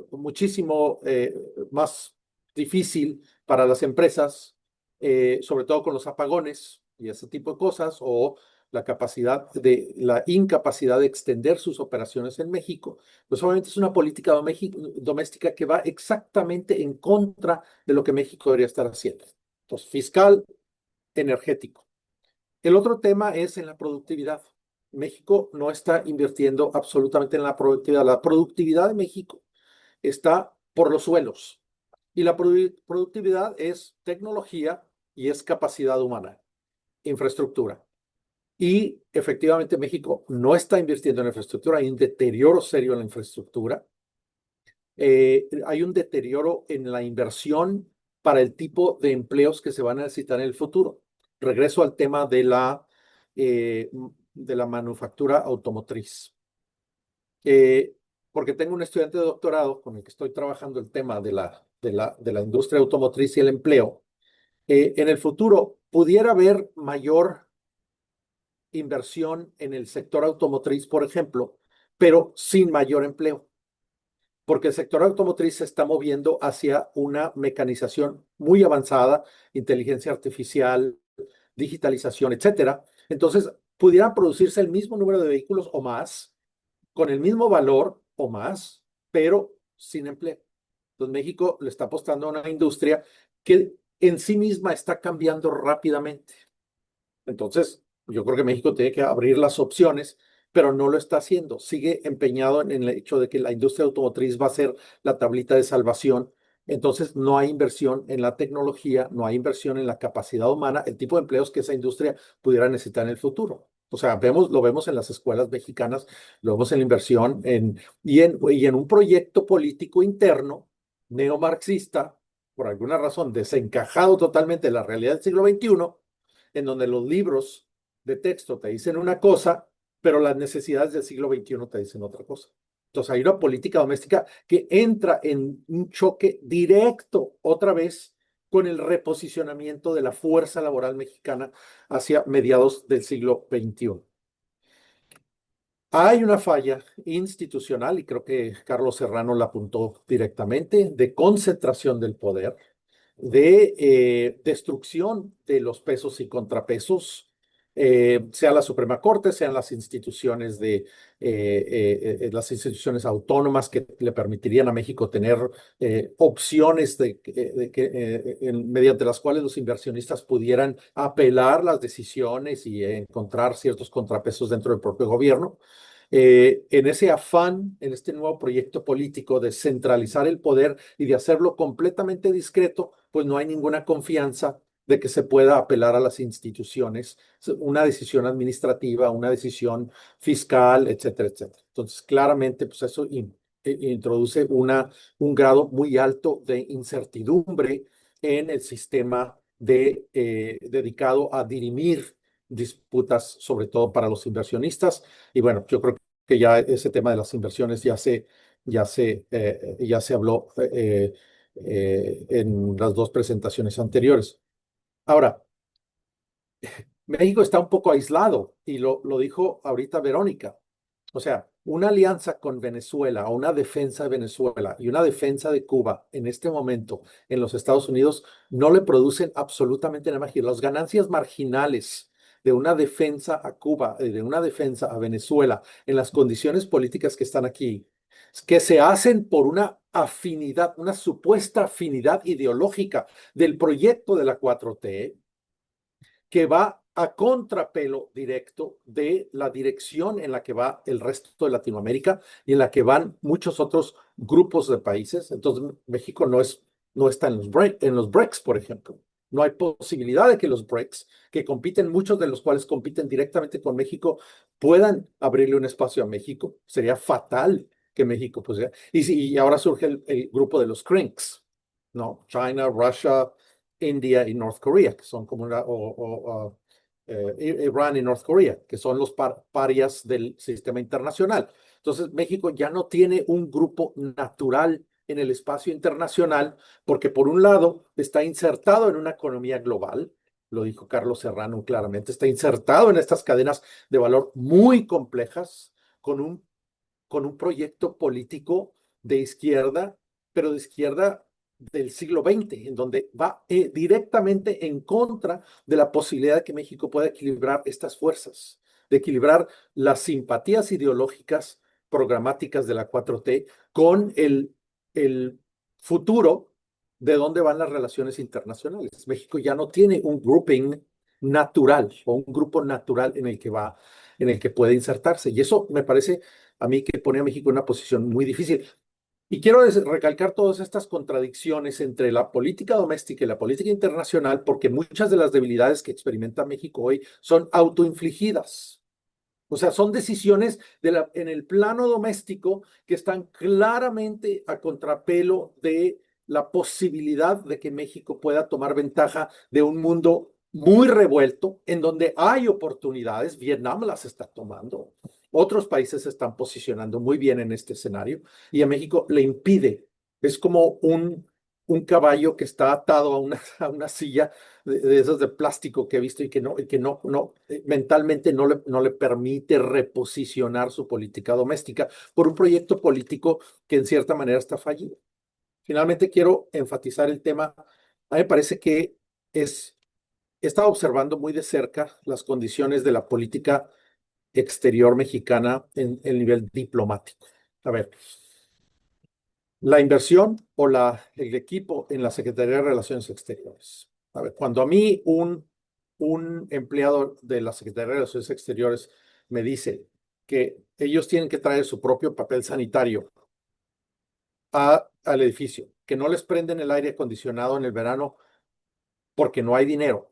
muchísimo más difícil para las empresas, sobre todo con los apagones y ese tipo de cosas, o la incapacidad de extender sus operaciones en México. Pues obviamente es una política doméstica que va exactamente en contra de lo que México debería estar haciendo. Entonces, fiscal, energético. El otro tema es en la productividad. México no está invirtiendo absolutamente en la productividad. La productividad de México está por los suelos. Y la productividad es tecnología y es capacidad humana, infraestructura. Y efectivamente México no está invirtiendo en infraestructura, hay un deterioro serio en la infraestructura, hay un deterioro en la inversión para el tipo de empleos que se van a necesitar en el futuro. Regreso al tema de la manufactura automotriz. Porque tengo un estudiante de doctorado con el que estoy trabajando el tema de la industria automotriz y el empleo. En el futuro pudiera haber mayor inversión en el sector automotriz, por ejemplo, pero sin mayor empleo, porque el sector automotriz se está moviendo hacia una mecanización muy avanzada, inteligencia artificial, digitalización, etcétera. Entonces, pudieran producirse el mismo número de vehículos o más, con el mismo valor o más, pero sin empleo. Entonces, México le está apostando a una industria que en sí misma está cambiando rápidamente. Entonces, yo creo que México tiene que abrir las opciones, pero no lo está haciendo. Sigue empeñado en el hecho de que la industria automotriz va a ser la tablita de salvación. Entonces, no hay inversión en la tecnología, no hay inversión en la capacidad humana, el tipo de empleos que esa industria pudiera necesitar en el futuro. O sea, lo vemos en las escuelas mexicanas, lo vemos en la inversión y en un proyecto político interno neomarxista, por alguna razón desencajado totalmente de la realidad del siglo XXI, en donde los libros de texto te dicen una cosa, pero las necesidades del siglo XXI te dicen otra cosa. Entonces hay una política doméstica que entra en un choque directo otra vez con el reposicionamiento de la fuerza laboral mexicana hacia mediados del siglo XXI. Hay una falla institucional, y creo que Carlos Serrano la apuntó directamente, de concentración del poder, de destrucción de los pesos y contrapesos, sea la Suprema Corte, sean las instituciones las instituciones autónomas que le permitirían a México tener opciones mediante las cuales los inversionistas pudieran apelar las decisiones y encontrar ciertos contrapesos dentro del propio gobierno. En ese afán, en este nuevo proyecto político de centralizar el poder y de hacerlo completamente discreto, pues no hay ninguna confianza de que se pueda apelar a las instituciones, una decisión administrativa, una decisión fiscal, etcétera, etcétera. Entonces, claramente, pues eso introduce un grado muy alto de incertidumbre en el sistema dedicado a dirimir disputas, sobre todo para los inversionistas. Y bueno, yo creo que ya ese tema de las inversiones ya se habló en las dos presentaciones anteriores. Ahora, México está un poco aislado y lo dijo ahorita Verónica. O sea, una alianza con Venezuela o una defensa de Venezuela y una defensa de Cuba en este momento en los Estados Unidos no le producen absolutamente nada más. Las ganancias marginales de una defensa a Cuba, de una defensa a Venezuela en las condiciones políticas que están aquí, que se hacen por una afinidad, una supuesta afinidad ideológica del proyecto de la 4T, que va a contrapelo directo de la dirección en la que va el resto de Latinoamérica y en la que van muchos otros grupos de países. Entonces, México no está en los BRICS, por ejemplo. No hay posibilidad de que los BRICS, que compiten, muchos de los cuales compiten directamente con México, puedan abrirle un espacio a México. Sería fatal que México pusiera. Y ahora surge el grupo de los CRINCS, ¿no? China, Russia, India y North Korea, que son como Irán y North Korea, que son los parias del sistema internacional. Entonces, México ya no tiene un grupo natural en el espacio internacional, porque por un lado está insertado en una economía global, lo dijo Carlos Serrano claramente, está insertado en estas cadenas de valor muy complejas, con un proyecto político de izquierda, pero de izquierda del siglo XX, en donde va directamente en contra de la posibilidad de que México pueda equilibrar estas fuerzas, de equilibrar las simpatías ideológicas programáticas de la 4T con el futuro de dónde van las relaciones internacionales. México ya no tiene un grouping natural o un grupo natural en el que puede insertarse. Y eso me parece a mí que pone a México en una posición muy difícil. Y quiero recalcar todas estas contradicciones entre la política doméstica y la política internacional, porque muchas de las debilidades que experimenta México hoy son autoinfligidas. O sea, son decisiones en el plano doméstico que están claramente a contrapelo de la posibilidad de que México pueda tomar ventaja de un mundo muy revuelto, en donde hay oportunidades. Vietnam las está tomando. Otros países se están posicionando muy bien en este escenario y a México le impide. Es como un caballo que está atado a una silla de esas de plástico que he visto y que mentalmente no le permite reposicionar su política doméstica por un proyecto político que en cierta manera está fallido. Finalmente quiero enfatizar el tema. A mí me parece que he estado observando muy de cerca las condiciones de la política exterior mexicana en el nivel diplomático. A ver, la inversión o el equipo en la Secretaría de Relaciones Exteriores. A ver, cuando a mí un empleado de la Secretaría de Relaciones Exteriores me dice que ellos tienen que traer su propio papel sanitario al edificio, que no les prenden el aire acondicionado en el verano porque no hay dinero,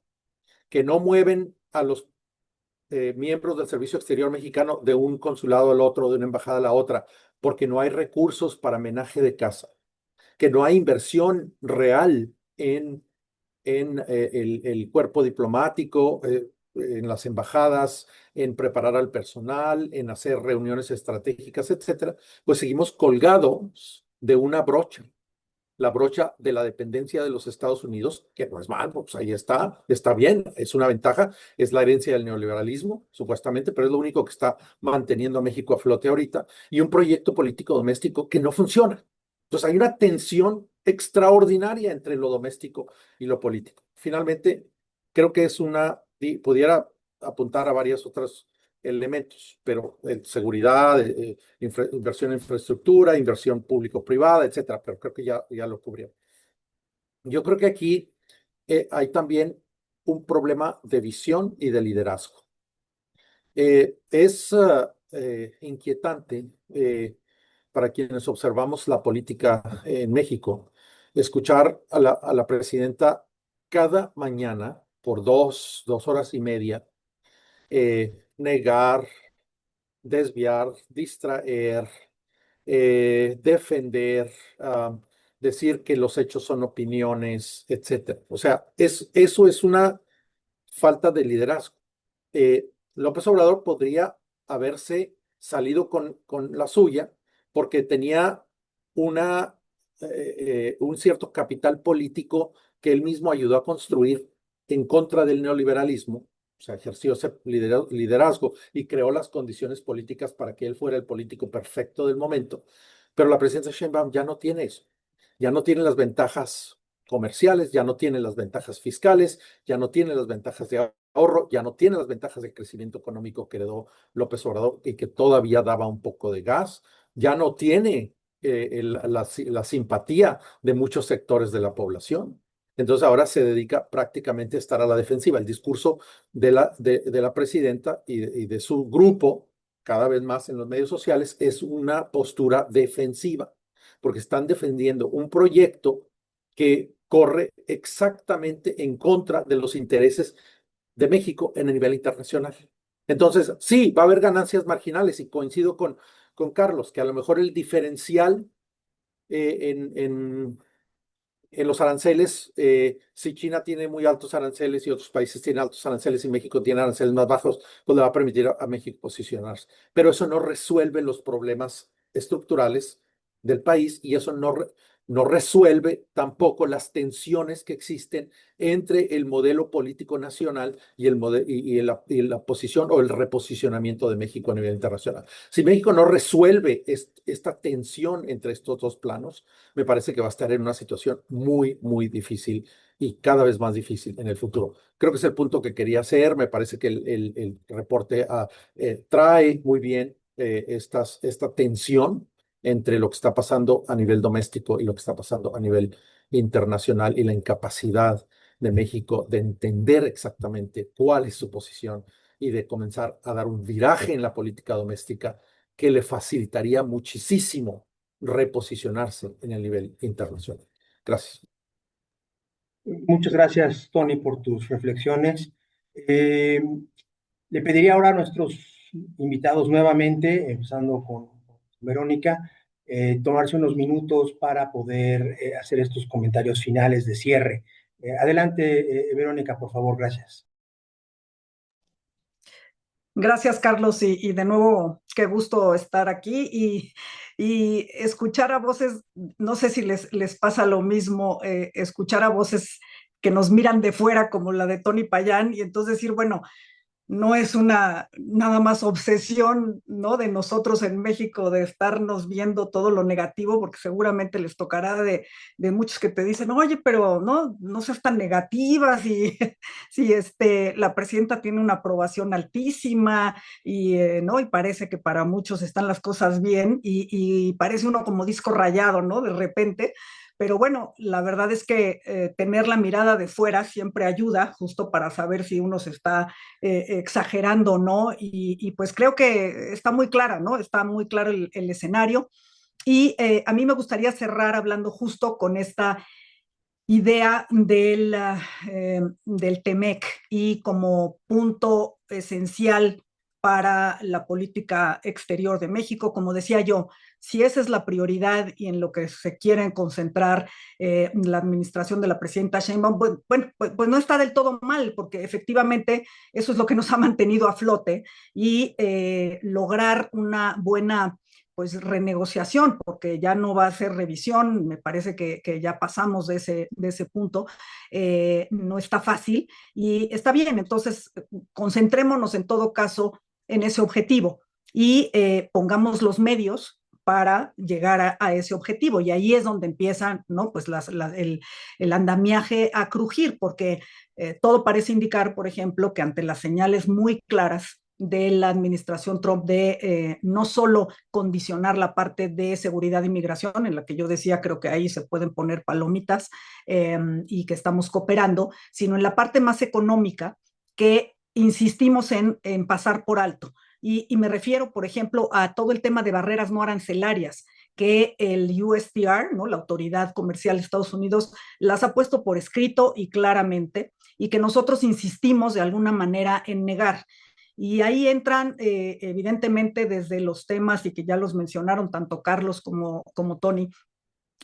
que no mueven a los miembros del Servicio Exterior Mexicano de un consulado al otro, de una embajada a la otra, porque no hay recursos para menaje de casa, que no hay inversión real en el cuerpo diplomático, en las embajadas, en preparar al personal, en hacer reuniones estratégicas, etcétera, pues seguimos colgados de una brocha, la brocha de la dependencia de los Estados Unidos, que no es mal, pues ahí está bien, es una ventaja, es la herencia del neoliberalismo, supuestamente, pero es lo único que está manteniendo a México a flote ahorita, y un proyecto político doméstico que no funciona. Entonces hay una tensión extraordinaria entre lo doméstico y lo político. Finalmente, creo que pudiera apuntar a varios otros elementos, pero seguridad, inversión en infraestructura, inversión público-privada, etcétera, pero creo que ya lo cubrieron. Yo creo que aquí hay también un problema de visión y de liderazgo. Es inquietante para quienes observamos la política en México escuchar a la presidenta cada mañana por dos horas y media negar, desviar, distraer, defender, decir que los hechos son opiniones, etcétera. O sea, eso es una falta de liderazgo. López Obrador podría haberse salido con la suya porque tenía un cierto capital político que él mismo ayudó a construir en contra del neoliberalismo. O sea, ejerció ese liderazgo y creó las condiciones políticas para que él fuera el político perfecto del momento. Pero la presidencia Sheinbaum ya no tiene eso. Ya no tiene las ventajas comerciales, ya no tiene las ventajas fiscales, ya no tiene las ventajas de ahorro, ya no tiene las ventajas de crecimiento económico que heredó López Obrador y que todavía daba un poco de gas, ya no tiene la simpatía de muchos sectores de la población. Entonces ahora se dedica prácticamente a estar a la defensiva. El discurso de la presidenta y de su grupo, cada vez más en los medios sociales, es una postura defensiva, porque están defendiendo un proyecto que corre exactamente en contra de los intereses de México en el nivel internacional. Entonces, sí, va a haber ganancias marginales y coincido con Carlos, que a lo mejor el diferencial en los aranceles, si China tiene muy altos aranceles y otros países tienen altos aranceles y México tiene aranceles más bajos, pues le va a permitir a México posicionarse. Pero eso no resuelve los problemas estructurales del país y eso no resuelve tampoco las tensiones que existen entre el modelo político nacional y la posición o el reposicionamiento de México a nivel internacional. Si México no resuelve esta tensión entre estos dos planos, me parece que va a estar en una situación muy, muy difícil y cada vez más difícil en el futuro. Creo que es el punto que quería hacer. Me parece que el reporte trae muy bien esta tensión entre lo que está pasando a nivel doméstico y lo que está pasando a nivel internacional y la incapacidad de México de entender exactamente cuál es su posición y de comenzar a dar un viraje en la política doméstica que le facilitaría muchísimo reposicionarse en el nivel internacional. Gracias. Muchas gracias, Tony, por tus reflexiones. Le pediría ahora a nuestros invitados nuevamente, empezando con Verónica, tomarse unos minutos para poder hacer estos comentarios finales de cierre. Adelante, Verónica, por favor, gracias. Gracias, Carlos, y de nuevo, qué gusto estar aquí y escuchar a voces, no sé si les pasa lo mismo, escuchar a voces que nos miran de fuera, como la de Tony Payán, y entonces decir, bueno, no es una nada más obsesión, ¿no?, de nosotros en México de estarnos viendo todo lo negativo, porque seguramente les tocará de muchos que te dicen, oye, pero no seas tan negativa, si la presidenta tiene una aprobación altísima ¿no? Y parece que para muchos están las cosas bien y parece uno como disco rayado, ¿no?, de repente. Pero bueno, la verdad es que tener la mirada de fuera siempre ayuda, justo para saber si uno se está exagerando o no, y pues creo que está muy clara, ¿no? Está muy claro el escenario, y a mí me gustaría cerrar hablando justo con esta idea del TEMEC y como punto esencial para la política exterior de México. Como decía yo, si esa es la prioridad y en lo que se quieren concentrar la administración de la presidenta Sheinbaum, pues no está del todo mal, porque efectivamente eso es lo que nos ha mantenido a flote, y lograr una buena pues renegociación, porque ya no va a ser revisión, me parece que ya pasamos de ese punto, no está fácil y está bien. Entonces concentrémonos en todo caso en ese objetivo y pongamos los medios para llegar a ese objetivo, y ahí es donde empiezan, ¿no?, pues el andamiaje a crujir, porque todo parece indicar, por ejemplo, que ante las señales muy claras de la administración Trump de no solo condicionar la parte de seguridad e inmigración, en la que yo decía, creo que ahí se pueden poner palomitas y que estamos cooperando, sino en la parte más económica, que insistimos en pasar por alto. Y me refiero, por ejemplo, a todo el tema de barreras no arancelarias, que el USTR, ¿no?, la Autoridad Comercial de Estados Unidos, las ha puesto por escrito y claramente, y que nosotros insistimos de alguna manera en negar. Y ahí entran, evidentemente, desde los temas, y que ya los mencionaron tanto Carlos como Tony,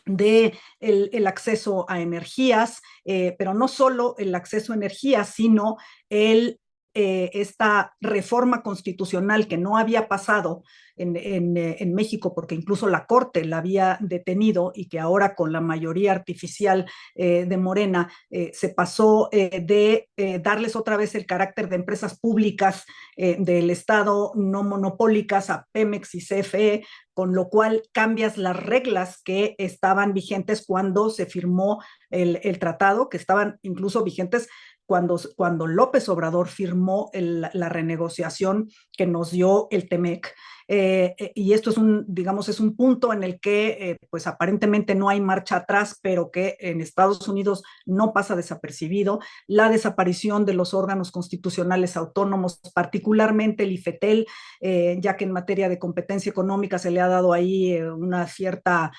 de el acceso a energías, pero no solo el acceso a energías, sino el esta reforma constitucional que no había pasado en México, porque incluso la Corte la había detenido y que ahora con la mayoría artificial de Morena se pasó de darles otra vez el carácter de empresas públicas del Estado no monopólicas a Pemex y CFE, con lo cual cambias las reglas que estaban vigentes cuando se firmó el tratado, que estaban incluso vigentes cuando López Obrador firmó la renegociación que nos dio el TEMEC. Y esto es un punto en el que pues aparentemente no hay marcha atrás, pero que en Estados Unidos no pasa desapercibido. La desaparición de los órganos constitucionales autónomos, particularmente el IFETEL, ya que en materia de competencia económica se le ha dado ahí una cierta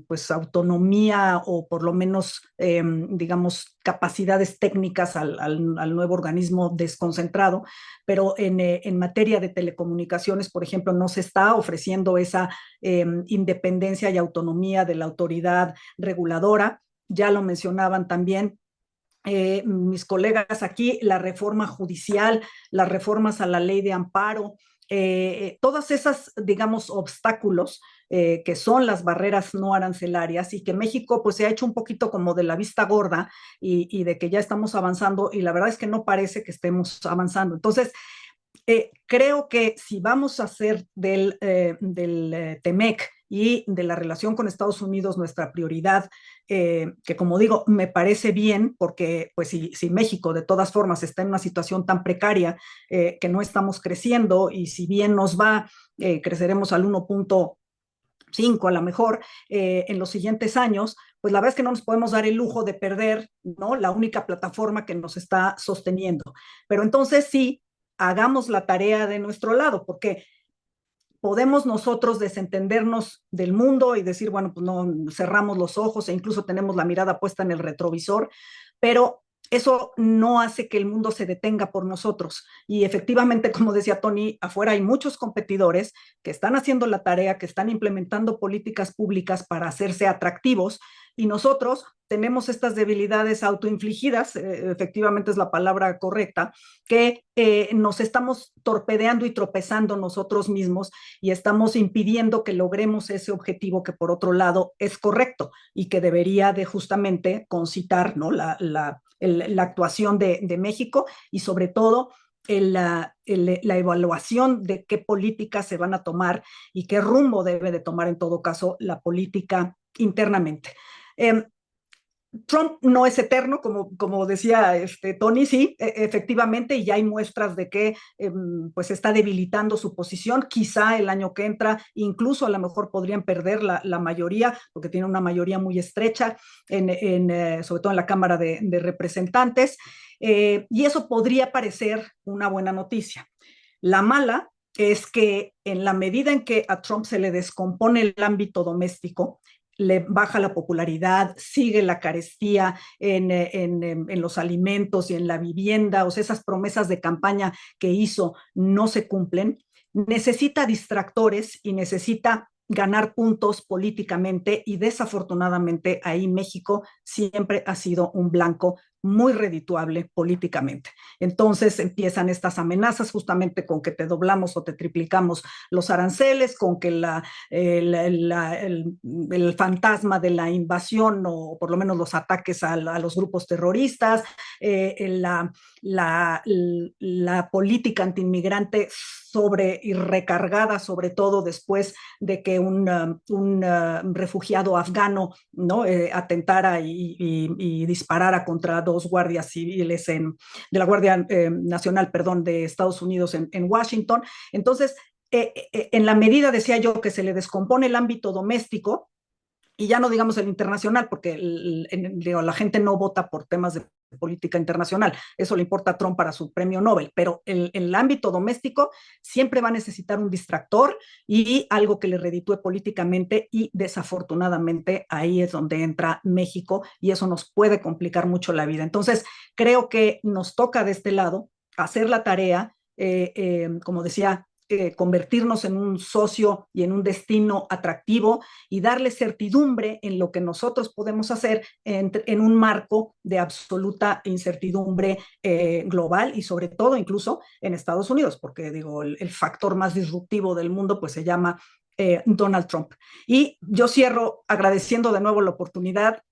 pues autonomía o por lo menos digamos capacidades técnicas al nuevo organismo desconcentrado, pero en materia de telecomunicaciones, por ejemplo, no se está ofreciendo esa independencia y autonomía de la autoridad reguladora. Ya lo mencionaban también mis colegas aquí, la reforma judicial, las reformas a la ley de amparo, todas esas, digamos, obstáculos que son las barreras no arancelarias y que México pues se ha hecho un poquito como de la vista gorda y de que ya estamos avanzando y la verdad es que no parece que estemos avanzando. Entonces, creo que si vamos a hacer del TEMEC y de la relación con Estados Unidos nuestra prioridad, que como digo, me parece bien, porque pues si México de todas formas está en una situación tan precaria que no estamos creciendo y si bien nos va, creceremos al 1.5 a lo mejor en los siguientes años, pues la verdad es que no nos podemos dar el lujo de perder, ¿no?, la única plataforma que nos está sosteniendo. Pero entonces sí, hagamos la tarea de nuestro lado, porque podemos nosotros desentendernos del mundo y decir, bueno, pues no, cerramos los ojos e incluso tenemos la mirada puesta en el retrovisor, pero eso no hace que el mundo se detenga por nosotros. Y efectivamente, como decía Tony, afuera hay muchos competidores que están haciendo la tarea, que están implementando políticas públicas para hacerse atractivos y nosotros tenemos estas debilidades autoinfligidas, efectivamente es la palabra correcta, que nos estamos torpedeando y tropezando nosotros mismos y estamos impidiendo que logremos ese objetivo que por otro lado es correcto y que debería de justamente concitar, ¿no?, la actuación de México y sobre todo la evaluación de qué políticas se van a tomar y qué rumbo debe de tomar en todo caso la política internamente. Trump no es eterno, como decía Tony, sí, efectivamente, y ya hay muestras de que pues está debilitando su posición. Quizá el año que entra, incluso a lo mejor podrían perder la mayoría, porque tiene una mayoría muy estrecha, sobre todo en la Cámara de Representantes, y eso podría parecer una buena noticia. La mala es que en la medida en que a Trump se le descompone el ámbito doméstico, le baja la popularidad, sigue la carestía en los alimentos y en la vivienda, o sea, esas promesas de campaña que hizo no se cumplen, necesita distractores y necesita ganar puntos políticamente y desafortunadamente ahí México siempre ha sido un blanco muy redituable políticamente. Entonces empiezan estas amenazas justamente con que te doblamos o te triplicamos los aranceles, con que el fantasma de la invasión o por lo menos los ataques a los grupos terroristas, la política antiinmigrante y recargada sobre todo después de que un refugiado afgano, ¿no?, atentara y disparara contra dos guardias civiles de la Guardia Nacional, perdón, de Estados Unidos en Washington. Entonces, en la medida, decía yo, que se le descompone el ámbito doméstico, y ya no digamos el internacional, porque la gente no vota por temas de política internacional, eso le importa a Trump para su premio Nobel, pero el ámbito doméstico siempre va a necesitar un distractor y algo que le reditúe políticamente y desafortunadamente ahí es donde entra México y eso nos puede complicar mucho la vida. Entonces, creo que nos toca de este lado hacer la tarea, como decía, convertirnos en un socio y en un destino atractivo y darle certidumbre en lo que nosotros podemos hacer en un marco de absoluta incertidumbre global y sobre todo incluso en Estados Unidos, porque digo, el factor más disruptivo del mundo pues se llama Donald Trump. Y yo cierro agradeciendo de nuevo la oportunidad,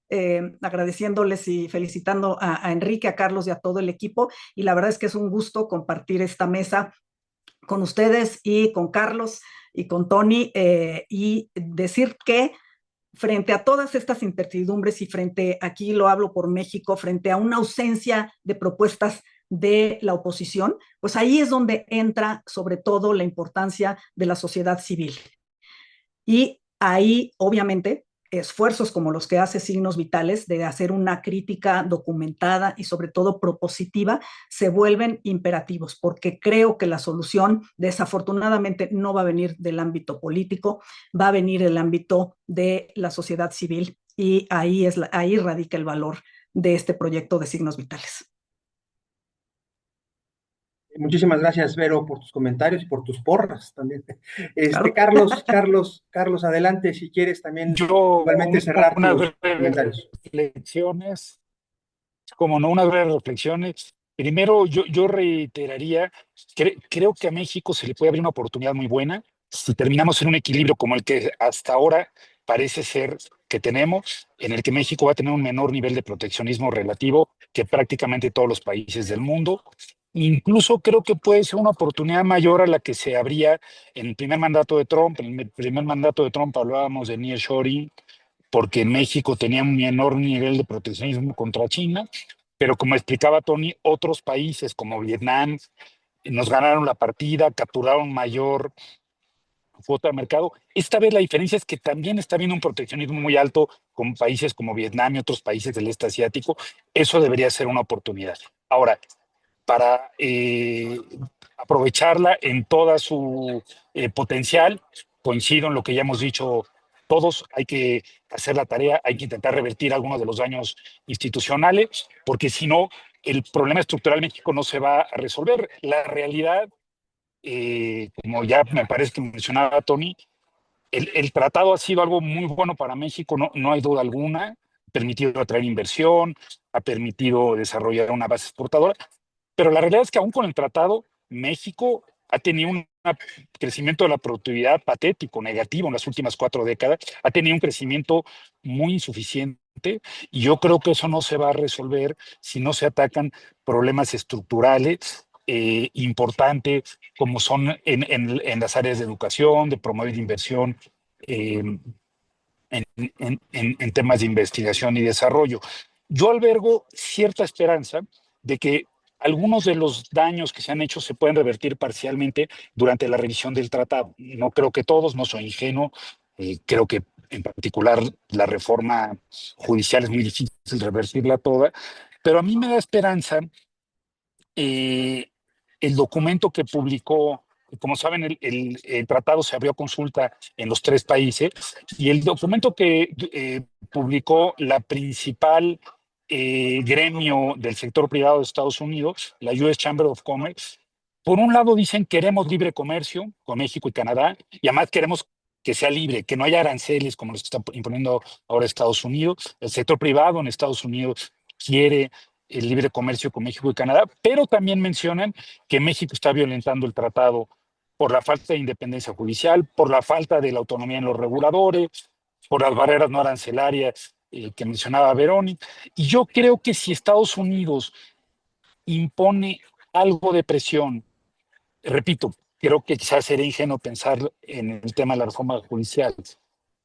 agradeciéndoles y felicitando a Enrique, a Carlos y a todo el equipo. Y la verdad es que es un gusto compartir esta mesa con ustedes y con Carlos y con Tony y decir que frente a todas estas incertidumbres y frente, aquí lo hablo por México, frente a una ausencia de propuestas de la oposición, pues ahí es donde entra sobre todo la importancia de la sociedad civil. Y ahí, obviamente, esfuerzos como los que hace Signos Vitales de hacer una crítica documentada y sobre todo propositiva se vuelven imperativos, porque creo que la solución desafortunadamente no va a venir del ámbito político, va a venir del ámbito de la sociedad civil y ahí radica el valor de este proyecto de Signos Vitales. Muchísimas gracias, Vero, por tus comentarios y por tus porras también. Claro. Carlos, adelante, si quieres también Yo, igualmente cerrar unas tus breves comentarios. reflexiones, como no, unas breves reflexiones. Primero, yo reiteraría, creo que a México se le puede abrir una oportunidad muy buena si terminamos en un equilibrio como el que hasta ahora parece ser que tenemos, en el que México va a tener un menor nivel de proteccionismo relativo que prácticamente todos los países del mundo. Incluso creo que puede ser una oportunidad mayor a la que se abría en el primer mandato de Trump. En el primer mandato de Trump hablábamos de nearshoring, porque México tenía un menor nivel de proteccionismo contra China, pero como explicaba Tony, otros países como Vietnam nos ganaron la partida, capturaron mayor cuota de mercado. Esta vez la diferencia es que también está habiendo un proteccionismo muy alto con países como Vietnam y otros países del este asiático. Eso debería ser una oportunidad. Ahora, para aprovecharla en toda su potencial, coincido en lo que ya hemos dicho todos, hay que hacer la tarea, hay que intentar revertir algunos de los daños institucionales, porque si no, el problema estructural en México no se va a resolver. La realidad, como ya me parece que mencionaba Tony, el tratado ha sido algo muy bueno para México, no hay duda alguna, ha permitido atraer inversión, ha permitido desarrollar una base exportadora, pero la realidad es que aún con el tratado, México ha tenido un crecimiento de la productividad patético, negativo en las últimas 4 décadas, ha tenido un crecimiento muy insuficiente y yo creo que eso no se va a resolver si no se atacan problemas estructurales importantes como son en las áreas de educación, de promover inversión, eh, en temas de investigación y desarrollo. Yo albergo cierta esperanza de que algunos de los daños que se han hecho se pueden revertir parcialmente durante la revisión del tratado. No creo que todos, no soy ingenuo, creo que en particular la reforma judicial es muy difícil revertirla toda, pero a mí me da esperanza el documento que publicó. Como saben, el tratado se abrió a consulta en los 3 países y el documento que publicó la principal gremio del sector privado de Estados Unidos, la US Chamber of Commerce, por un lado dicen queremos libre comercio con México y Canadá y además queremos que sea libre, que no haya aranceles como los que está imponiendo ahora Estados Unidos. El sector privado en Estados Unidos quiere el libre comercio con México y Canadá, pero también mencionan que México está violentando el tratado por la falta de independencia judicial, por la falta de la autonomía en los reguladores, por las barreras no arancelarias que mencionaba Verónica. Y yo creo que si Estados Unidos impone algo de presión, repito, creo que quizás sería ingenuo pensar en el tema de la reforma judicial,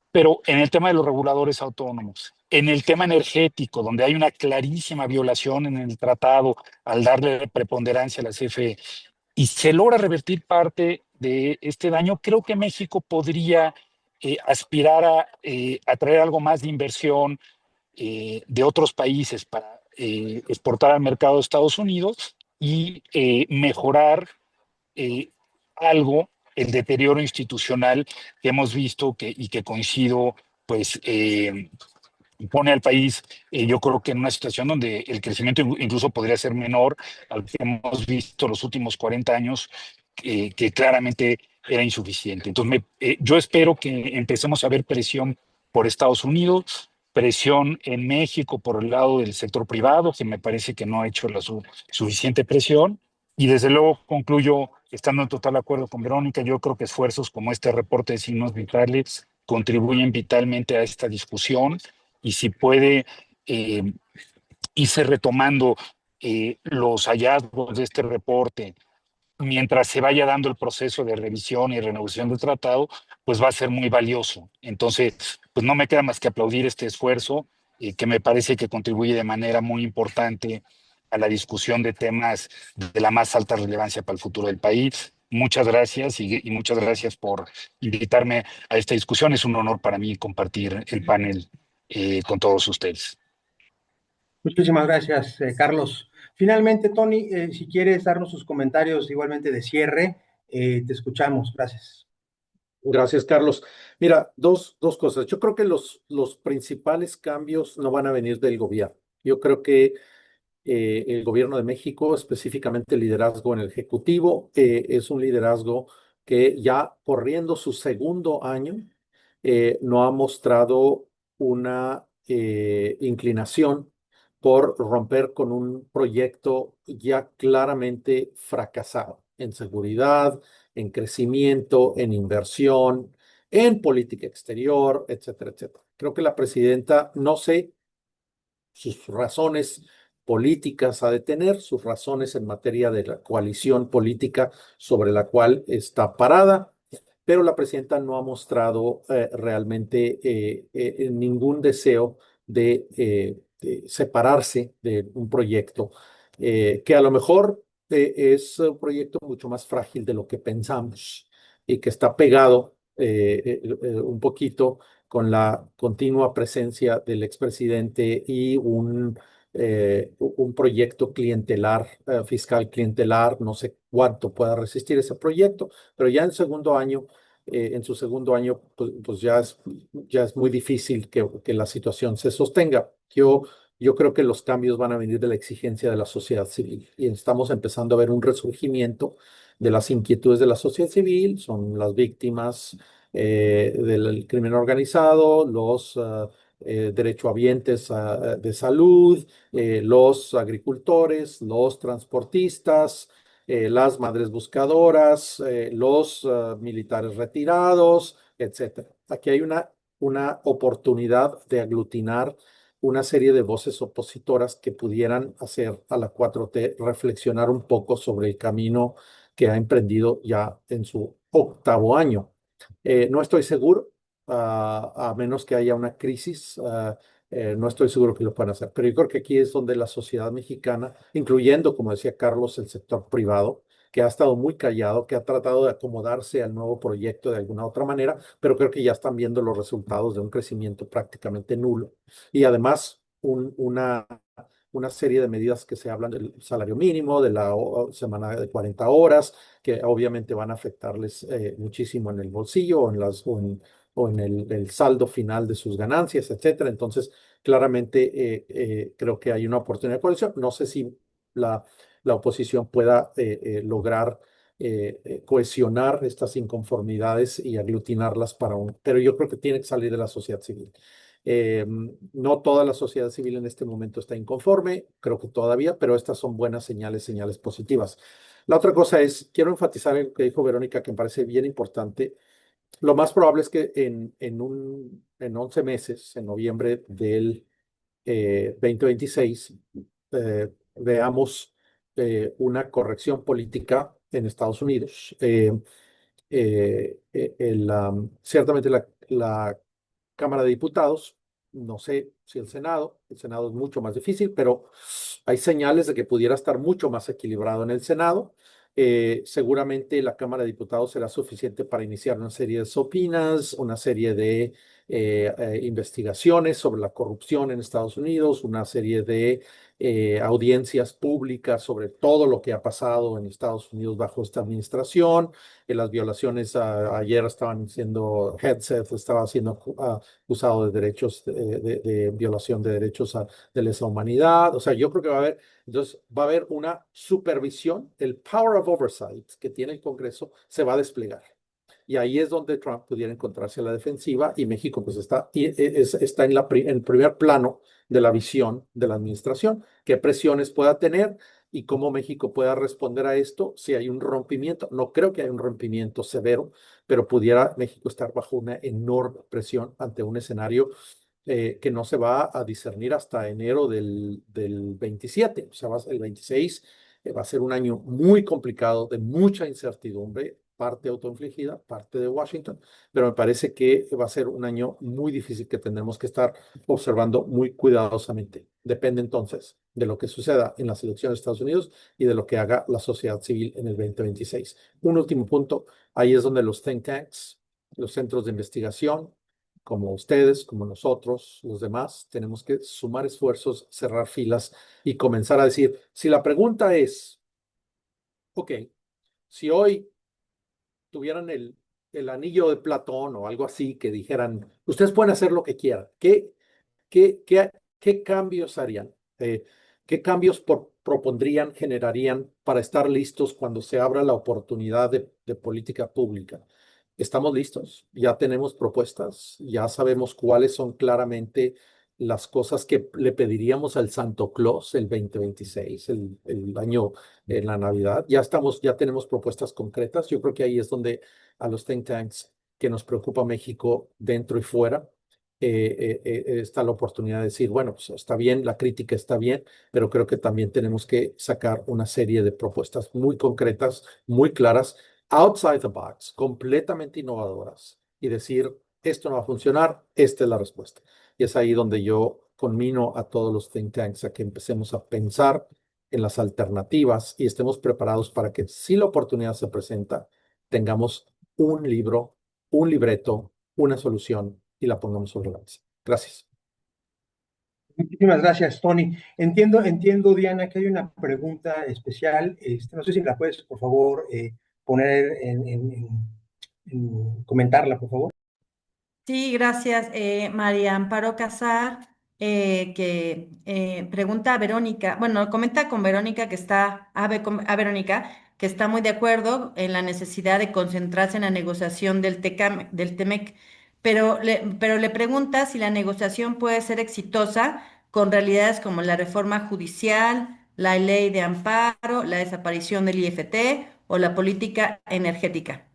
pero en el tema de los reguladores autónomos, en el tema energético, donde hay una clarísima violación en el tratado al darle preponderancia a la CFE, y se logra revertir parte de este daño, creo que México podría aspirar a traer algo más de inversión de otros países para exportar al mercado de Estados Unidos y mejorar eh, algo el deterioro institucional que hemos visto y que coincido, pues pone al país, yo creo que en una situación donde el crecimiento incluso podría ser menor al que hemos visto los últimos 40 años que claramente era insuficiente. Entonces, yo espero que empecemos a ver presión por Estados Unidos, presión en México por el lado del sector privado, que me parece que no ha hecho la suficiente presión. Y desde luego concluyo, estando en total acuerdo con Verónica, yo creo que esfuerzos como este reporte de signos vitales contribuyen vitalmente a esta discusión y si puede irse retomando los hallazgos de este reporte mientras se vaya dando el proceso de revisión y renegociación del tratado, pues va a ser muy valioso. Entonces, pues no me queda más que aplaudir este esfuerzo, que me parece que contribuye de manera muy importante a la discusión de temas de la más alta relevancia para el futuro del país. Muchas gracias y muchas gracias por invitarme a esta discusión. Es un honor para mí compartir el panel con todos ustedes. Muchísimas gracias, Carlos. Finalmente, Tony, si quieres darnos sus comentarios igualmente de cierre, te escuchamos. Gracias. Gracias, Carlos. Mira, dos cosas. Yo creo que los principales cambios no van a venir del gobierno. Yo creo que el gobierno de México, específicamente el liderazgo en el Ejecutivo, es un liderazgo que ya corriendo su segundo año no ha mostrado una inclinación por romper con un proyecto ya claramente fracasado en seguridad, en crecimiento, en inversión, en política exterior, etcétera, etcétera. Creo que la presidenta, no sé sus razones políticas ha de tener, sus razones en materia de la coalición política sobre la cual está parada, pero la presidenta no ha mostrado realmente ningún deseo de separarse de un proyecto que a lo mejor es un proyecto mucho más frágil de lo que pensamos y que está pegado un poquito con la continua presencia del expresidente y un proyecto clientelar, fiscal clientelar, no sé cuánto pueda resistir ese proyecto, pero ya en su segundo año, pues ya es muy difícil que la situación se sostenga. Yo creo que los cambios van a venir de la exigencia de la sociedad civil y estamos empezando a ver un resurgimiento de las inquietudes de la sociedad civil, son las víctimas del crimen organizado, los derechohabientes de salud, los agricultores, los transportistas, las madres buscadoras, los militares retirados, etcétera. Aquí hay una oportunidad de aglutinar una serie de voces opositoras que pudieran hacer a la 4T reflexionar un poco sobre el camino que ha emprendido ya en su octavo año. No estoy seguro, a menos que haya una crisis, no estoy seguro que lo puedan hacer. Pero yo creo que aquí es donde la sociedad mexicana, incluyendo, como decía Carlos, el sector privado, que ha estado muy callado, que ha tratado de acomodarse al nuevo proyecto de alguna otra manera, pero creo que ya están viendo los resultados de un crecimiento prácticamente nulo. Y además, una serie de medidas que se hablan del salario mínimo, de la semana de 40 horas, que obviamente van a afectarles muchísimo en el bolsillo o en el saldo final de sus ganancias, etcétera. Entonces, claramente creo que hay una oportunidad de coalición. No sé si la oposición pueda lograr cohesionar estas inconformidades y aglutinarlas para pero yo creo que tiene que salir de la sociedad civil. No toda la sociedad civil en este momento está inconforme, creo que todavía, pero estas son buenas señales, señales positivas. La otra cosa es, quiero enfatizar en lo que dijo Verónica, que me parece bien importante. Lo más probable es que en 11 meses, en noviembre del 2026, veamos una corrección política en Estados Unidos. Ciertamente la Cámara de Diputados, no sé si el Senado es mucho más difícil, pero hay señales de que pudiera estar mucho más equilibrado en el Senado. Seguramente la Cámara de Diputados será suficiente para iniciar una serie de sopinas, una serie de investigaciones sobre la corrupción en Estados Unidos, una serie de audiencias públicas sobre todo lo que ha pasado en Estados Unidos bajo esta administración. Las violaciones, ayer estaban siendo, Hegseth estaba siendo acusado de derechos, de violación de derechos de lesa humanidad. O sea, yo creo que entonces va a haber una supervisión, el power of oversight que tiene el Congreso se va a desplegar. Y ahí es donde Trump pudiera encontrarse a la defensiva y México pues está en el primer plano de la visión de la administración, qué presiones pueda tener y cómo México pueda responder a esto si hay un rompimiento. No creo que haya un rompimiento severo, pero pudiera México estar bajo una enorme presión ante un escenario que no se va a discernir hasta enero del 27. O sea, el 26 va a ser un año muy complicado, de mucha incertidumbre, parte autoinfligida, parte de Washington, pero me parece que va a ser un año muy difícil que tendremos que estar observando muy cuidadosamente. Depende entonces de lo que suceda en las elecciones de Estados Unidos y de lo que haga la sociedad civil en el 2026. Un último punto, ahí es donde los think tanks, los centros de investigación, como ustedes, como nosotros, los demás, tenemos que sumar esfuerzos, cerrar filas y comenzar a decir, si la pregunta es, ok, si hoy tuvieran el anillo de Platón o algo así, que dijeran, ustedes pueden hacer lo que quieran, qué, qué cambios harían? ¿Qué cambios propondrían, generarían para estar listos cuando se abra la oportunidad de política pública? ¿Estamos listos? ¿Ya tenemos propuestas? ¿Ya sabemos cuáles son claramente las cosas que le pediríamos al Santo Claus el 2026, el año en la Navidad? Ya tenemos propuestas concretas. Yo creo que ahí es donde a los think tanks que nos preocupa México dentro y fuera, está la oportunidad de decir, bueno, pues está bien, la crítica está bien, pero creo que también tenemos que sacar una serie de propuestas muy concretas, muy claras, outside the box, completamente innovadoras, y decir, esto no va a funcionar, esta es la respuesta. Y es ahí donde yo conmino a todos los think tanks a que empecemos a pensar en las alternativas y estemos preparados para que si la oportunidad se presenta, tengamos un libro, un libreto, una solución y la pongamos sobre la mesa. Gracias. Muchísimas gracias, Tony. Entiendo, Diana, que hay una pregunta especial. No sé si la puedes, por favor, poner comentarla, por favor. Sí, gracias. María Amparo Casar, que pregunta a Verónica, bueno, comenta con Verónica que está, a Verónica, que está muy de acuerdo en la necesidad de concentrarse en la negociación del TEMEC, pero le pregunta si la negociación puede ser exitosa con realidades como la reforma judicial, la ley de amparo, la desaparición del IFT o la política energética.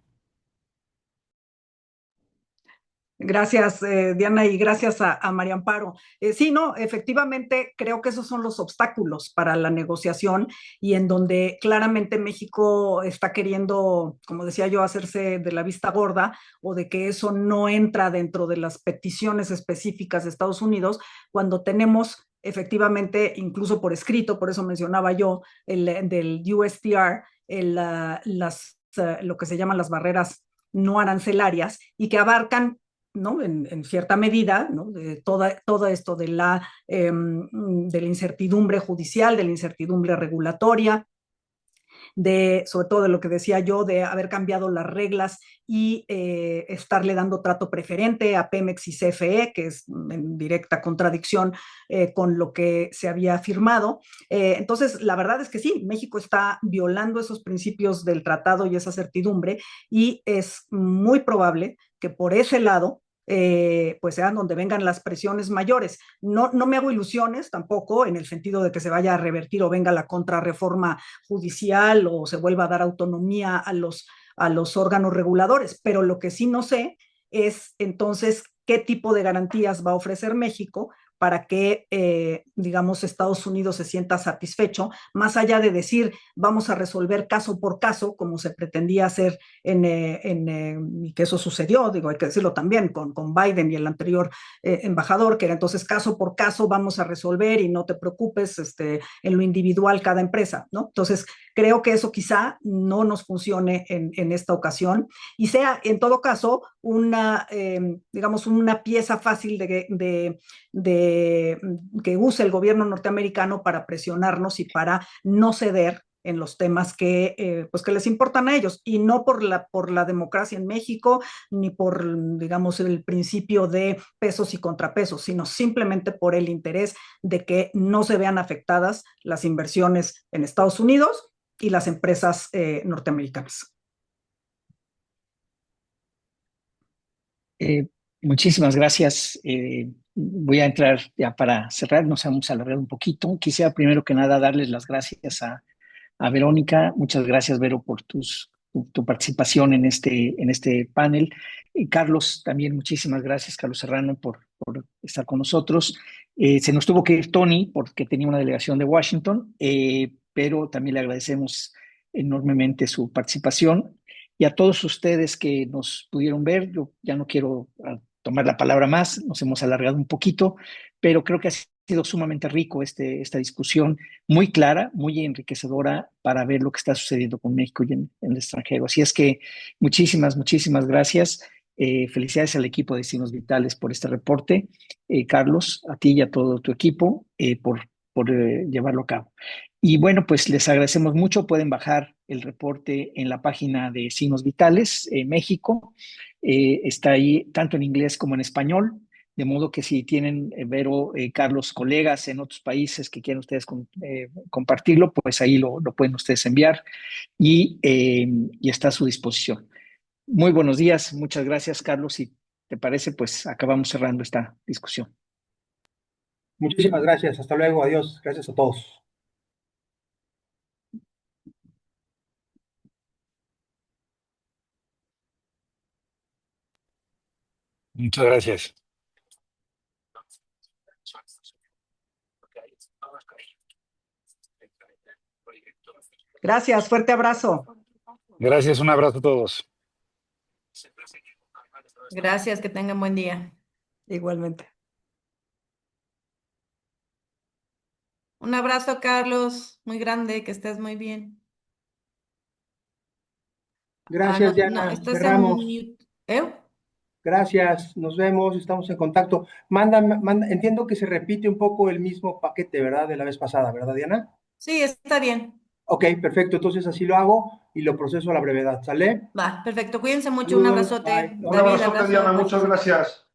Gracias, Diana, y gracias a María Amparo. Sí, no, efectivamente, creo que esos son los obstáculos para la negociación y en donde claramente México está queriendo, como decía yo, hacerse de la vista gorda o de que eso no entra dentro de las peticiones específicas de Estados Unidos, cuando tenemos efectivamente, incluso por escrito, por eso mencionaba yo, del USTR, lo que se llaman las barreras no arancelarias y que abarcan, ¿no? En cierta medida, ¿no? Todo esto de la incertidumbre judicial, de la incertidumbre regulatoria, sobre todo de lo que decía yo, de haber cambiado las reglas y estarle dando trato preferente a Pemex y CFE, que es en directa contradicción con lo que se había firmado. Entonces, la verdad es que sí, México está violando esos principios del tratado y esa certidumbre, y es muy probable que por ese lado pues sean donde vengan las presiones mayores. No me hago ilusiones tampoco en el sentido de que se vaya a revertir o venga la contrarreforma judicial o se vuelva a dar autonomía a los órganos reguladores, pero lo que sí no sé es entonces qué tipo de garantías va a ofrecer México para que, digamos, Estados Unidos se sienta satisfecho, más allá de decir vamos a resolver caso por caso, como se pretendía hacer y que eso sucedió, digo, hay que decirlo también, con Biden y el anterior embajador, que era entonces caso por caso vamos a resolver y no te preocupes, en lo individual cada empresa, ¿no? Entonces, creo que eso quizá no nos funcione en esta ocasión y sea en todo caso digamos, una pieza fácil que use el gobierno norteamericano para presionarnos y para no ceder en los temas pues que les importan a ellos, y no por la democracia en México, ni por, digamos, el principio de pesos y contrapesos, sino simplemente por el interés de que no se vean afectadas las inversiones en Estados Unidos y las empresas norteamericanas. Muchísimas gracias. Voy a entrar ya para cerrar, nos hemos alargado un poquito. Quisiera primero que nada darles las gracias a Verónica. Muchas gracias, Vero, por tu participación en este panel. Carlos, también muchísimas gracias, Carlos Serrano, por estar con nosotros. Se nos tuvo que ir Tony porque tenía una delegación de Washington, pero también le agradecemos enormemente su participación. Y a todos ustedes que nos pudieron ver, yo ya no quiero tomar la palabra más, nos hemos alargado un poquito, pero creo que ha sido sumamente rico esta discusión, muy clara, muy enriquecedora para ver lo que está sucediendo con México y en el extranjero. Así es que muchísimas gracias. Felicidades al equipo de Signos Vitales por este reporte. Carlos, a ti y a todo tu equipo por llevarlo a cabo. Y bueno, pues les agradecemos mucho. Pueden bajar el reporte en la página de Signos Vitales México. Está ahí tanto en inglés como en español. De modo que si tienen, Vero, Carlos, colegas en otros países que quieran ustedes compartirlo, pues ahí lo pueden ustedes enviar y está a su disposición. Muy buenos días. Muchas gracias, Carlos. Si te parece, pues acabamos cerrando esta discusión. Muchísimas gracias. Hasta luego. Adiós. Gracias a todos. Muchas gracias. Gracias, fuerte abrazo. Gracias, un abrazo a todos. Gracias, que tengan buen día. Igualmente. Un abrazo, Carlos, muy grande, que estés muy bien. Gracias, Diana. Estás en Cerramos. mute. Gracias, nos vemos, estamos en contacto. Entiendo que se repite un poco el mismo paquete, ¿verdad? De la vez pasada, ¿verdad, Diana? Sí, está bien. Ok, perfecto, entonces así lo hago y lo proceso a la brevedad, ¿sale? Va, perfecto. Cuídense mucho. Un Saludos, abrazote. bye. Un David, abrazote, abrazo. Diana, Bye. muchas gracias.